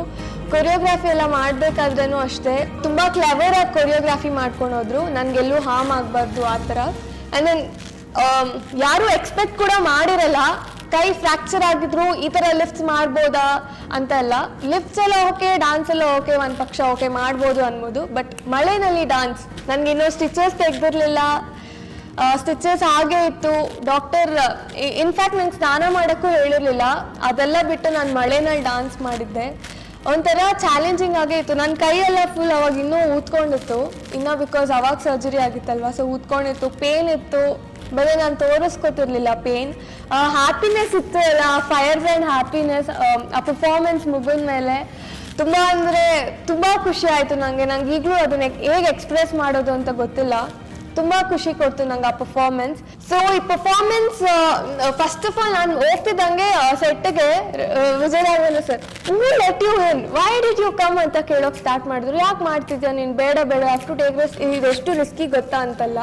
ಕೊರಿಯೋಗ್ರಫಿ ಎಲ್ಲ ಮಾಡಬೇಕಾದ್ರೂ ಅಷ್ಟೇ ತುಂಬ ಕ್ಲೆವರಾಗಿ ಕೊರಿಯೋಗ್ರಫಿ ಮಾಡ್ಕೊಂಡು ಹೋದ್ರು, ನನಗೆಲ್ಲೂ ಹಾರ್ಮ್ ಆಗಬಾರ್ದು ಆ ಥರ. ಆ್ಯಂಡ್ ದೆನ್ ಯಾರೂ ಎಕ್ಸ್ಪೆಕ್ಟ್ ಕೂಡ ಮಾಡಿರಲ್ಲ, ಕೈ ಫ್ರ್ಯಾಕ್ಚರ್ ಆಗಿದ್ರು ಈ ಥರ ಲಿಫ್ಟ್ಸ್ ಮಾಡ್ಬೋದಾ ಅಂತ ಎಲ್ಲ. ಲಿಫ್ಟ್ಸ್ ಎಲ್ಲ ಓಕೆ, ಡಾನ್ಸ್ ಎಲ್ಲ ಓಕೆ, ಒಂದು ಪಕ್ಷ ಓಕೆ ಮಾಡ್ಬೋದು ಅನ್ಬೋದು. ಬಟ್ ಮಳೆನಲ್ಲಿ ಡಾನ್ಸ್ ನನಗೆ ಇನ್ನೂ ಸ್ಟಿಚಸ್ ತೆಗೆದಿರಲಿಲ್ಲ, ಸ್ಟಿಚಸ್ ಹಾಗೆ ಇತ್ತು. ಡಾಕ್ಟರ್ ಇನ್ಫ್ಯಾಕ್ಟ್ ನಂಗೆ ಸ್ನಾನ ಮಾಡೋಕ್ಕೂ ಹೇಳಿರಲಿಲ್ಲ. ಅದೆಲ್ಲ ಬಿಟ್ಟು ನಾನು ಮಳೆನಲ್ಲಿ ಡಾನ್ಸ್ ಮಾಡಿದ್ದೆ. ಒಂಥರ ಚಾಲೆಂಜಿಂಗ್ ಆಗೇ ಇತ್ತು. ನನ್ನ ಕೈಯೆಲ್ಲ ಫುಲ್ ಅವಾಗ ಇನ್ನೂ ಊದ್ಕೊಂಡಿತ್ತು, ಇನ್ನೂ ಬಿಕಾಸ್ ಅವಾಗ ಸರ್ಜರಿ ಆಗಿತ್ತಲ್ವ, ಸೊ ಊದ್ಕೊಂಡಿತ್ತು, ಪೇನ್ ಇತ್ತು. ಬರೀ ನಾನು ತೋರಿಸ್ಕೊತಿರ್ಲಿಲ್ಲ ಪೇನ್. ಹ್ಯಾಪಿನೆಸ್ ಇತ್ತು ಅಲ್ಲ, ಫೈರ್ ಆ್ಯಂಡ್ ಹ್ಯಾಪಿನೆಸ್. ಆ ಪರ್ಫಾರ್ಮೆನ್ಸ್ ಮುಗಿದ ಮೇಲೆ ತುಂಬ ಅಂದರೆ ತುಂಬ ಖುಷಿ ಆಯಿತು ನನಗೆ. ನಂಗೆ ಈಗಲೂ ಅದನ್ನ ಹೇಗೆ ಎಕ್ಸ್ಪ್ರೆಸ್ ಮಾಡೋದು ಅಂತ ಗೊತ್ತಿಲ್ಲ. ತುಂಬ ಖುಷಿ ಕೊಡ್ತು ನಂಗೆ ಆ ಪರ್ಫಾರ್ಮೆನ್ಸ್. ಸೊ ಈ ಪರ್ಫಾರ್ಮೆನ್ಸ್ ಫಸ್ಟ್ ಆಫ್ ಆಲ್ ನಾನು ಹೋಗ್ತಿದ್ದಂಗೆ ಸೆಟ್ಗೆ Vijay Raghavendra sir let you in, why did you come ಅಂತ ಕೇಳೋಕೆ ಸ್ಟಾರ್ಟ್ ಮಾಡಿದ್ರು. ಯಾಕೆ ಮಾಡ್ತಿದ್ಯಾ ನೀನು, ಬೇಡ ಹ್ಯಾವ್ ಟು ಟೇಕ್ ರಿಸ್ಕ್, ಇದೆಷ್ಟು ರಿಸ್ಕಿ ಗೊತ್ತಾ ಅಂತಲ್ಲ.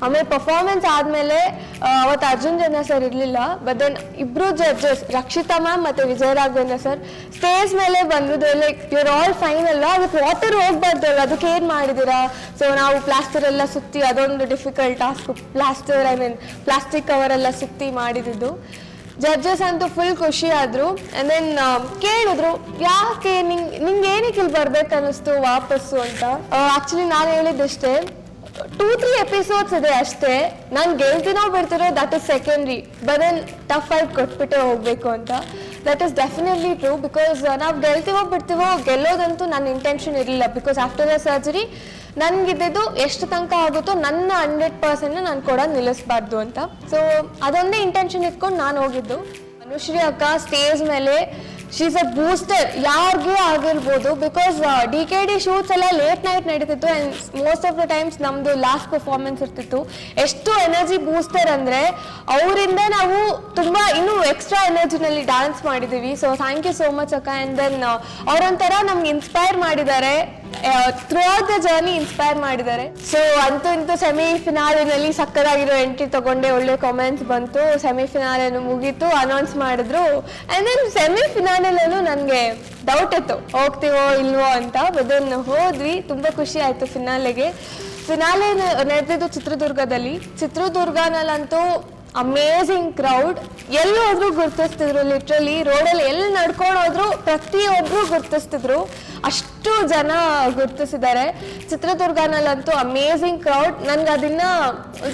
ಆಮೇಲೆ ಪರ್ಫಾರ್ಮೆನ್ಸ್ ಆದಮೇಲೆ ಅವತ್ತು ಅರ್ಜುನ್ ಜನ ಸರ್ ಇರಲಿಲ್ಲ. ಬಟ್ ದೆನ್ ಇಬ್ಬರು ಜಡ್ಜಸ್ ರಕ್ಷಿತಾ ಮ್ಯಾಮ್ ಮತ್ತು ವಿಜಯ ರಾಘವೇಂದ್ರ ಸರ್ ಸ್ಟೇಜ್ ಮೇಲೆ ಬಂದಿದ್ದು, ಲೈಕ್ ಯುವರ್ ಆಲ್ ಫೈನ್ ಅಲ್ಲ, ಅದಕ್ಕೆ ವಾಟರ್ ಹೋಗ್ಬಾರ್ದಲ್ಲ, ಅದಕ್ಕೆ ಏನು ಮಾಡಿದ್ದೀರಾ. ಸೊ ನಾವು ಪ್ಲಾಸ್ಟರ್ ಎಲ್ಲ ಸುತ್ತಿ, ಅದೊಂದು ಡಿಫಿಕಲ್ಟ್ ಟಾಸ್ಕ್, ಪ್ಲಾಸ್ಟಿಕ್ ಕವರ್ ಎಲ್ಲ ಸುತ್ತಿ ಮಾಡಿದ್ದು. ಜಡ್ಜಸ್ ಅಂತೂ ಫುಲ್ ಖುಷಿ ಆದರು. ಆ್ಯಂಡ್ ದೆನ್ ಕೇಳಿದ್ರು, ಯಾಕೆ ನಿಂಗೆ ಏನಕ್ಕೆ ಇಲ್ಲಿ ಬರ್ಬೇಕು ಅನ್ನಿಸ್ತು ವಾಪಸ್ಸು ಅಂತ. ಆ್ಯಕ್ಚುಲಿ ನಾನು ಹೇಳಿದ್ದಷ್ಟೇ, 2-3 ಎಪಿಸೋಡ್ಸ್ ಇದೆ ಅಷ್ಟೇ, ನಾನು ಗೆಲ್ತೀನೋ ಬಿಡ್ತಿರೋ that is secondary, but then tough fight ಕೊಟ್ಬಿಟ್ಟೆ ಹೋಗಬೇಕು ಅಂತ. That is definitely true. Because ನಾವು ಗೆಲ್ತೀವೋ ಬಿಡ್ತೀವೋ, ಗೆಲ್ಲೋದಂತೂ ನನ್ನ ಇಂಟೆನ್ಷನ್ ಇರಲಿಲ್ಲ. ಬಿಕಾಸ್ ಆಫ್ಟರ್ ದ ಸರ್ಜರಿ ನನಗಿದ್ದು ಎಷ್ಟು ತನಕ ಆಗುತ್ತೋ ನನ್ನ 100% ನಾನು ಕೂಡ ನಿಲ್ಲಿಸಬಾರ್ದು ಅಂತ. ಸೊ ಅದೊಂದೇ ಇಂಟೆನ್ಷನ್ ಇಟ್ಕೊಂಡು ನಾನು ಹೋಗಿದ್ದು. ಅನುಶ್ರೀ ಅಕ್ಕ ಸ್ಟೇಜ್ ಮೇಲೆ ಶಿ ಈಸ್ ಅ ಬೂಸ್ಟರ್, ಯಾರಿಗೂ ಆಗಿರ್ಬೋದು. ಬಿಕಾಸ್ DKD ಶೂಟ್ಸ್ ಎಲ್ಲ ಲೇಟ್ ನೈಟ್ ನಡೀತಿತ್ತು and most of the times ನಮ್ಮದು ಲಾಸ್ಟ್ ಪರ್ಫಾರ್ಮೆನ್ಸ್ ಇರ್ತಿತ್ತು. ಎಷ್ಟು ಎನರ್ಜಿ ಬೂಸ್ಟರ್ ಅಂದರೆ ಅವರಿಂದ ನಾವು ತುಂಬ ಇನ್ನೂ ಎಕ್ಸ್ಟ್ರಾ ಎನರ್ಜಿನಲ್ಲಿ ಡ್ಯಾನ್ಸ್ ಮಾಡಿದ್ದೀವಿ. So thank you so much ಅಕ್ಕ. ಆ್ಯಂಡ್ ದೆನ್ ಅವರೊಂಥರ ನಮ್ಗೆ ಇನ್ಸ್ಪೈರ್ ಮಾಡಿದ್ದಾರೆ, throughout the journey inspire ಮಾಡಿದ್ದಾರೆ. ಸೊ ಅಂತೂ ಇಂತೂ ಸೆಮಿ ಫಿನಾಲಿನಲ್ಲಿ ಸಕ್ಕದಾಗಿರೋ ಎಂಟ್ರಿ ತಗೊಂಡೆ, ಒಳ್ಳೆ ಕಾಮೆಂಟ್ಸ್ ಬಂತು. ಸೆಮಿ ಫಿನಾಲೆನು ಮುಗೀತು, ಅನೌನ್ಸ್ ಮಾಡಿದ್ರು. ಆ್ಯಂಡ್ ದೆನ್ ಸೆಮಿ ಫಿನಾಲೆಲ್ಲೂ ನನಗೆ ಡೌಟ್ ಇತ್ತು, ಹೋಗ್ತೀವೋ ಇಲ್ವೋ ಅಂತ. ಅದನ್ನು ಹೋದ್ವಿ, ತುಂಬ ಖುಷಿ ಆಯಿತು. ಫಿನಾಲೆ ನಡೆದಿದ್ದು ಚಿತ್ರದುರ್ಗನಲ್ಲಂತೂ ಅಮೇಝಿಂಗ್ ಕ್ರೌಡ್. ಎಲ್ಲಿ ಹೋದ್ರು ಗುರ್ತಿಸ್ತಿದ್ರು, ಲಿಟ್ರಲಿ ರೋಡಲ್ಲಿ ಎಲ್ಲಿ ನಡ್ಕೊಂಡು ಹೋದ್ರು ಪ್ರತಿಯೊಬ್ಬರು ಗುರ್ತಿಸ್ತಿದ್ರು, ಅಷ್ಟು ಜನ ಗುರ್ತಿಸಿದ್ದಾರೆ. ಚಿತ್ರದುರ್ಗನಲ್ಲಂತೂ ಅಮೇಝಿಂಗ್ ಕ್ರೌಡ್. ನನ್ಗೆ ಅದನ್ನ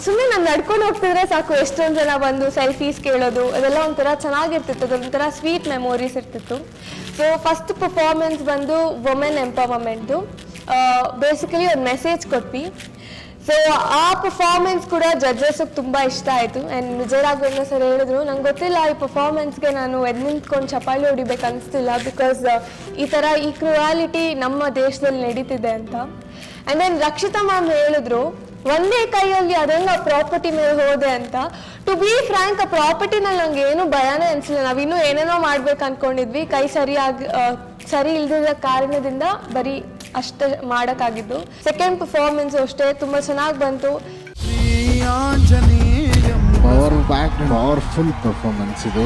ಸುಮ್ಮನೆ ನಾನು ನಡ್ಕೊಂಡು ಹೋಗ್ತಿದ್ರೆ ಸಾಕು, ಎಷ್ಟೊಂದು ಜನ ಬಂದು ಸೆಲ್ಫೀಸ್ ಕೇಳೋದು, ಅದೆಲ್ಲ ಒಂಥರ ಚೆನ್ನಾಗಿರ್ತಿತ್ತು, ಅದೊಂಥರ ಸ್ವೀಟ್ ಮೆಮೊರೀಸ್ ಇರ್ತಿತ್ತು. ಸೊ ಫಸ್ಟ್ ಪರ್ಫಾರ್ಮೆನ್ಸ್ ಬಂದು ವುಮೆನ್ ಎಂಪವರ್ಮೆಂಟ್ದು. ಬೇಸಿಕಲಿ ಒಂದು ಮೆಸೇಜ್ ಕೊಟ್ವಿ. ಸೊ ಆ ಪರ್ಫಾರ್ಮೆನ್ಸ್ ಕೂಡ ಜಡ್ಜಸ್ಗೆ ತುಂಬ ಇಷ್ಟ ಆಯಿತು. ಆ್ಯಂಡ್ ವಿಜಯ ರಾಘವೇಂದ್ರ ಸರ್ ಹೇಳಿದ್ರು, ನಂಗೆ ಗೊತ್ತಿಲ್ಲ ಈ ಪರ್ಫಾರ್ಮೆನ್ಸ್ಗೆ ನಾನು ಎದ್ದು ನಿಂತ್ಕೊಂಡು ಚಪ್ಪಾಳಿ ಹೊಡಿಬೇಕು ಅನಿಸ್ತಿಲ್ಲ, ಬಿಕಾಸ್ ಈ ಕ್ರುಯಾಲಿಟಿ ನಮ್ಮ ದೇಶದಲ್ಲಿ ನಡೀತಿದೆ ಅಂತ. ಆ್ಯಂಡ್ ದೆನ್ ರಕ್ಷಿತಾ ಮ್ಯಾಮ್ ಹೇಳಿದ್ರು ಒಂದೇ ಕೈಯಲ್ಲಿ ಅದೆಲ್ಲ ಪ್ರಾಪರ್ಟಿ ಮೇಲೆ ಹೋದೆ ಅಂತ. ಟು ಬಿ ಫ್ರ್ಯಾಂಕ್, ಆ ಪ್ರಾಪರ್ಟಿನಲ್ಲಿ ನಂಗೆ ಏನು ಭಯನೇ ಅನಿಸಲಿಲ್ಲ. ನಾವಿನ್ನೂ ಏನೇನೋ ಮಾಡ್ಬೇಕು ಅನ್ಕೊಂಡಿದ್ವಿ, ಕೈ ಸರಿ ಇಲ್ದಿದ್ದ ಕಾರಣದಿಂದ ಬರೀ ಅಷ್ಟೇ ಮಾಡೋಕ್ಕಾಗಿದ್ದು. ಸೆಕೆಂಡ್ ಪರ್ಫಾರ್ಮೆನ್ಸು ಅಷ್ಟೇ ತುಂಬ ಚೆನ್ನಾಗಿ ಬಂತು. ಪವರ್ಫುಲ್ ಪರ್ಫಾರ್ಮೆನ್ಸ್ ಇದು.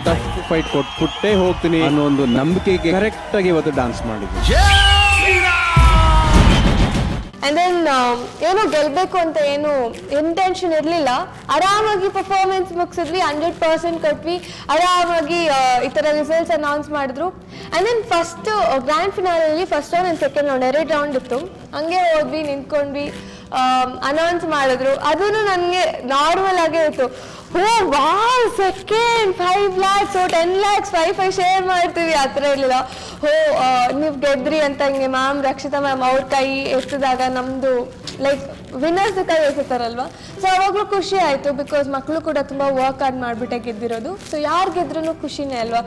ಟಫ್ ಫೈಟ್ ಕೊಟ್ಬಿಟ್ಟೇ ಹೋಗ್ತೀನಿ ಅನ್ನೋ ಒಂದು ನಂಬಿಕೆಗೆ ಕರೆಕ್ಟ್ ಆಗಿ ಇವತ್ತು ಡಾನ್ಸ್ ಮಾಡಿದ್ವಿ. ಆ್ಯಂಡ್ ದೆನ್ ಏನೋ ಗೆಲ್ಲಬೇಕು ಅಂತ ಏನು ಇಂಟೆನ್ಷನ್ ಇರಲಿಲ್ಲ. ಆರಾಮಾಗಿ ಪರ್ಫಾರ್ಮೆನ್ಸ್ ಮುಗಿಸಿದ್ವಿ, 100% ಕೊಟ್ವಿ. ಆರಾಮಾಗಿ ಈ ಥರ ರಿಸಲ್ಟ್ಸ್ ಅನೌನ್ಸ್ ಮಾಡಿದ್ರು. ಆ್ಯಂಡ್ ದೆನ್ ಫಸ್ಟ್ ಗ್ರ್ಯಾಂಡ್ ಫಿನಾಲಲ್ಲಿ first round and second round 2 round ಇತ್ತು. ಹಂಗೆ ಹೋದ್ವಿ, ನಿಂತ್ಕೊಂಡ್ವಿ, ಅನೌನ್ಸ್ ಮಾಡಿದ್ರು. ಅದೂ ನನಗೆ ನಾರ್ಮಲ್ ಆಗೇ ಇತ್ತು. ಸೆಕೆಂಡ್ 5 lakhs 10 lakhs 5 ಶೇರ್ ಮಾಡ್ತೀವಿ ಆ ಥರ ಇರಲಿಲ್ಲ. ನೀವು ಗೆದ್ರಿ ಅಂತ ಹಿಂಗೆ ಮ್ಯಾಮ್ ರಕ್ಷಿತಾ ಮ್ಯಾಮ್ ಅವ್ರ ಕೈ ಎತ್ತಿದಾಗ ನಮ್ಮದು ಲೈಕ್ ವಿನ್ನರ್ಸ್ ಕೈ ಎತ್ತಾರಲ್ವ, ಸೊ ಅವಾಗಲೂ ಖುಷಿ ಆಯಿತು. ಬಿಕಾಸ್ ಮಕ್ಕಳು ಕೂಡ ತುಂಬ ವರ್ಕ್ ಆಗಿ ಮಾಡಿಬಿಟ್ಟೆ ಗೆದ್ದಿರೋದು. ಸೊ ಯಾರು ಗೆದ್ರೂ ಖುಷಿನೇ ಅಲ್ವಾ.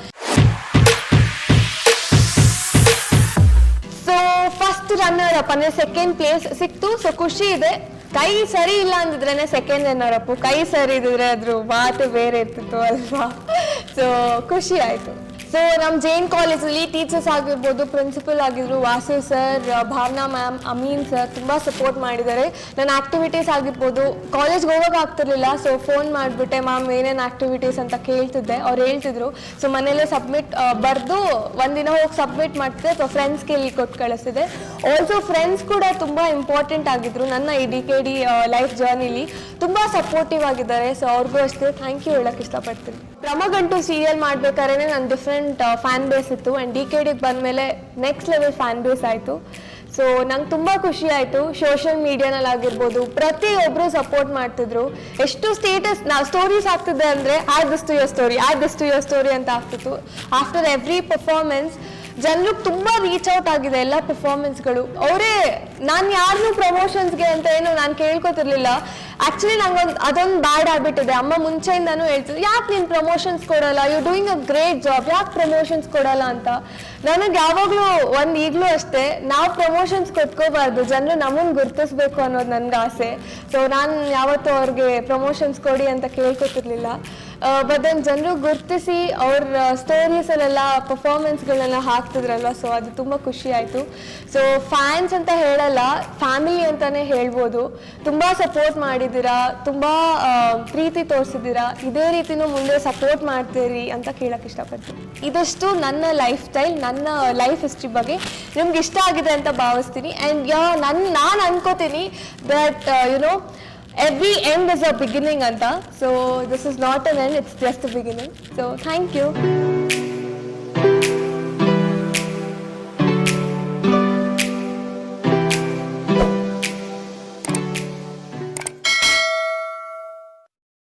ಸೊ ಫಸ್ಟ್ ರನ್ನರ್ ಅಪ್ ಅಂದರೆ ಸೆಕೆಂಡ್ ಪ್ಲೇಸ್ ಸಿಕ್ತು. ಸೊ ಖುಷಿ ಇದೆ. ಕೈ ಸರಿ ಇಲ್ಲ ಅಂದಿದ್ರೇನೆ ಸೆಕೆಂಡ್ ರನ್ನರ್ ಅಪ್, ಕೈ ಸರಿ ಇದ್ದಿದ್ರೆ ಅದ್ರ ಮಾತು ಬೇರೆ ಇರ್ತಿತ್ತು ಅಲ್ವಾ. ಸೊ ಖುಷಿ ಆಯಿತು. ಸೊ ನಮ್ಮ ಜೈನ್ ಕಾಲೇಜಲ್ಲಿ ಟೀಚರ್ಸ್ ಆಗಿರ್ಬೋದು, ಪ್ರಿನ್ಸಿಪಲ್ ಆಗಿದ್ರು, Vasu sir, Bhavana ma'am, Amin sir ತುಂಬ ಸಪೋರ್ಟ್ ಮಾಡಿದ್ದಾರೆ. ನನ್ನ ಆ್ಯಕ್ಟಿವಿಟೀಸ್ ಆಗಿರ್ಬೋದು, ಕಾಲೇಜ್ಗೆ ಹೋಗೋಕೆ ಆಗ್ತಿರ್ಲಿಲ್ಲ. ಸೊ ಫೋನ್ ಮಾಡಿಬಿಟ್ಟೆ ಮ್ಯಾಮ್ ಏನೇನು ಆ್ಯಕ್ಟಿವಿಟೀಸ್ ಅಂತ ಕೇಳ್ತಿದ್ದೆ. ಅವ್ರು ಹೇಳ್ತಿದ್ರು. ಸೊ ಮನೇಲೇ ಬರೆದು ಒಂದಿನ ಹೋಗಿ ಸಬ್ಮಿಟ್ ಮಾಡ್ತಿದ್ದೆ. ಸೊ ಫ್ರೆಂಡ್ಸ್ಗೆ ಇಲ್ಲಿ ಕೊಟ್ಟು ಕಳಿಸ್ತಿದ್ದೆ. ಆಲ್ಸೋ ಫ್ರೆಂಡ್ಸ್ ಕೂಡ ತುಂಬ ಇಂಪಾರ್ಟೆಂಟ್ ಆಗಿದ್ರು ನನ್ನ ಈ DKD ಲೈಫ್ ಜರ್ನಿಲಿ. ತುಂಬ ಸಪೋರ್ಟಿವ್ ಆಗಿದ್ದಾರೆ. ಸೊ ಅವ್ರಿಗೂ ಅಷ್ಟೇ ಥ್ಯಾಂಕ್ ಯು ಹೇಳೋಕ್ಕೆ ಇಷ್ಟಪಡ್ತೀನಿ. ಪ್ರಮಗಂಟು ಸೀರಿಯಲ್ ಮಾಡ್ಬೇಕಾದ್ರೆ ನನ್ನ ಡಿಫ್ರೆಂಟ್ ಫ್ಯಾನ್ ಬೇಸ್ ಇತ್ತು. ಆ್ಯಂಡ್ DKDಗೆ ಬಂದಮೇಲೆ ನೆಕ್ಸ್ಟ್ ಲೆವೆಲ್ ಫ್ಯಾನ್ ಬೇಸ್ ಆಯಿತು. ಸೊ ನಂಗೆ ತುಂಬ ಖುಷಿ ಆಯಿತು. ಸೋಷಿಯಲ್ ಮೀಡಿಯಾನಲ್ಲಿ ಆಗಿರ್ಬೋದು ಪ್ರತಿಯೊಬ್ಬರು ಸಪೋರ್ಟ್ ಮಾಡ್ತಿದ್ರು. ಎಷ್ಟು ಸ್ಟೋರೀಸ್ ಆಗ್ತಿದೆ ಅಂದರೆ add this to your story ಅಂತ ಆಗ್ತಿತ್ತು. ಆಫ್ಟರ್ ಎವ್ರಿ ಪರ್ಫಾರ್ಮೆನ್ಸ್ ಜನರಿಗೆ ತುಂಬ ರೀಚ್ ಔಟ್ ಆಗಿದೆ ಎಲ್ಲ ಪರ್ಫಾರ್ಮೆನ್ಸ್ಗಳು. ಅವರೇ ನಾನು ಯಾರನ್ನೂ ಪ್ರಮೋಷನ್ಸ್ಗೆ ಅಂತ ಏನು ನಾನು ಕೇಳ್ಕೊತಿರ್ಲಿಲ್ಲ. ಆ್ಯಕ್ಚುಲಿ ನಂಗೊಂದು ಅದೊಂದು ಬ್ಯಾಡ್ ಹ್ಯಾಬಿಟ್ ಇದೆ. ಅಮ್ಮ ಮುಂಚೆಯಿಂದನೂ ಹೇಳ್ತಿದ್ರು, ಯಾಕೆ ನೀನು ಪ್ರಮೋಷನ್ಸ್ ಕೊಡಲ್ಲ, you doing a great job, ಯಾಕೆ ಪ್ರಮೋಷನ್ಸ್ ಕೊಡಲ್ಲ ಅಂತ. ನನಗೆ ಯಾವಾಗಲೂ ಈಗಲೂ ಅಷ್ಟೇ, ನಾವು ಪ್ರಮೋಷನ್ಸ್ ಕೊಟ್ಕೋಬಾರ್ದು, ಜನರು ನಮ್ಮನ್ನು ಗುರ್ತಿಸ್ಬೇಕು ಅನ್ನೋದು ನನಗೆ ಆಸೆ. ಸೊ ನಾನು ಯಾವತ್ತೂ ಅವ್ರಿಗೆ ಪ್ರಮೋಷನ್ಸ್ ಕೊಡಿ ಅಂತ ಕೇಳ್ಕೊತಿರ್ಲಿಲ್ಲ. ಬಟ್ ದೆನ್ ಜನರು ಗುರ್ತಿಸಿ ಅವ್ರ ಸ್ಟೋರೀಸಲ್ಲೆಲ್ಲ ಪರ್ಫಾರ್ಮೆನ್ಸ್ಗಳನ್ನೆಲ್ಲ ಹಾಕ್ತಿದ್ರಲ್ವ. ಸೊ ಅದು ತುಂಬ ಖುಷಿ ಆಯಿತು. ಸೊ ಫ್ಯಾನ್ಸ್ ಅಂತ ಹೇಳಲ್ಲ, ಫ್ಯಾಮಿಲಿ ಅಂತಲೇ ಹೇಳ್ಬೋದು. ತುಂಬ ಸಪೋರ್ಟ್ ಮಾಡಿದ್ದೀರಾ, ತುಂಬ ಪ್ರೀತಿ ತೋರಿಸಿದ್ದೀರಾ. ಇದೇ ರೀತಿನೂ ಮುಂದೆ ಸಪೋರ್ಟ್ ಮಾಡ್ತೀರಿ ಅಂತ ಕೇಳೋಕ್ಕೆ ಇಷ್ಟಪಡ್ತೀನಿ. ಇದಷ್ಟು ನನ್ನ ಲೈಫ್ ಸ್ಟೈಲ್, ನನ್ನ ಲೈಫ್ ಹಿಸ್ಟ್ರಿ ಬಗ್ಗೆ ನಿಮ್ಗೆ ಇಷ್ಟ ಆಗಿದೆ ಅಂತ ಭಾವಿಸ್ತೀನಿ. ಆ್ಯಂಡ್ ನಾನು ಅನ್ಕೋತೀನಿ that every end is a beginning anta. So this is not an end, it's just a beginning. So thank you.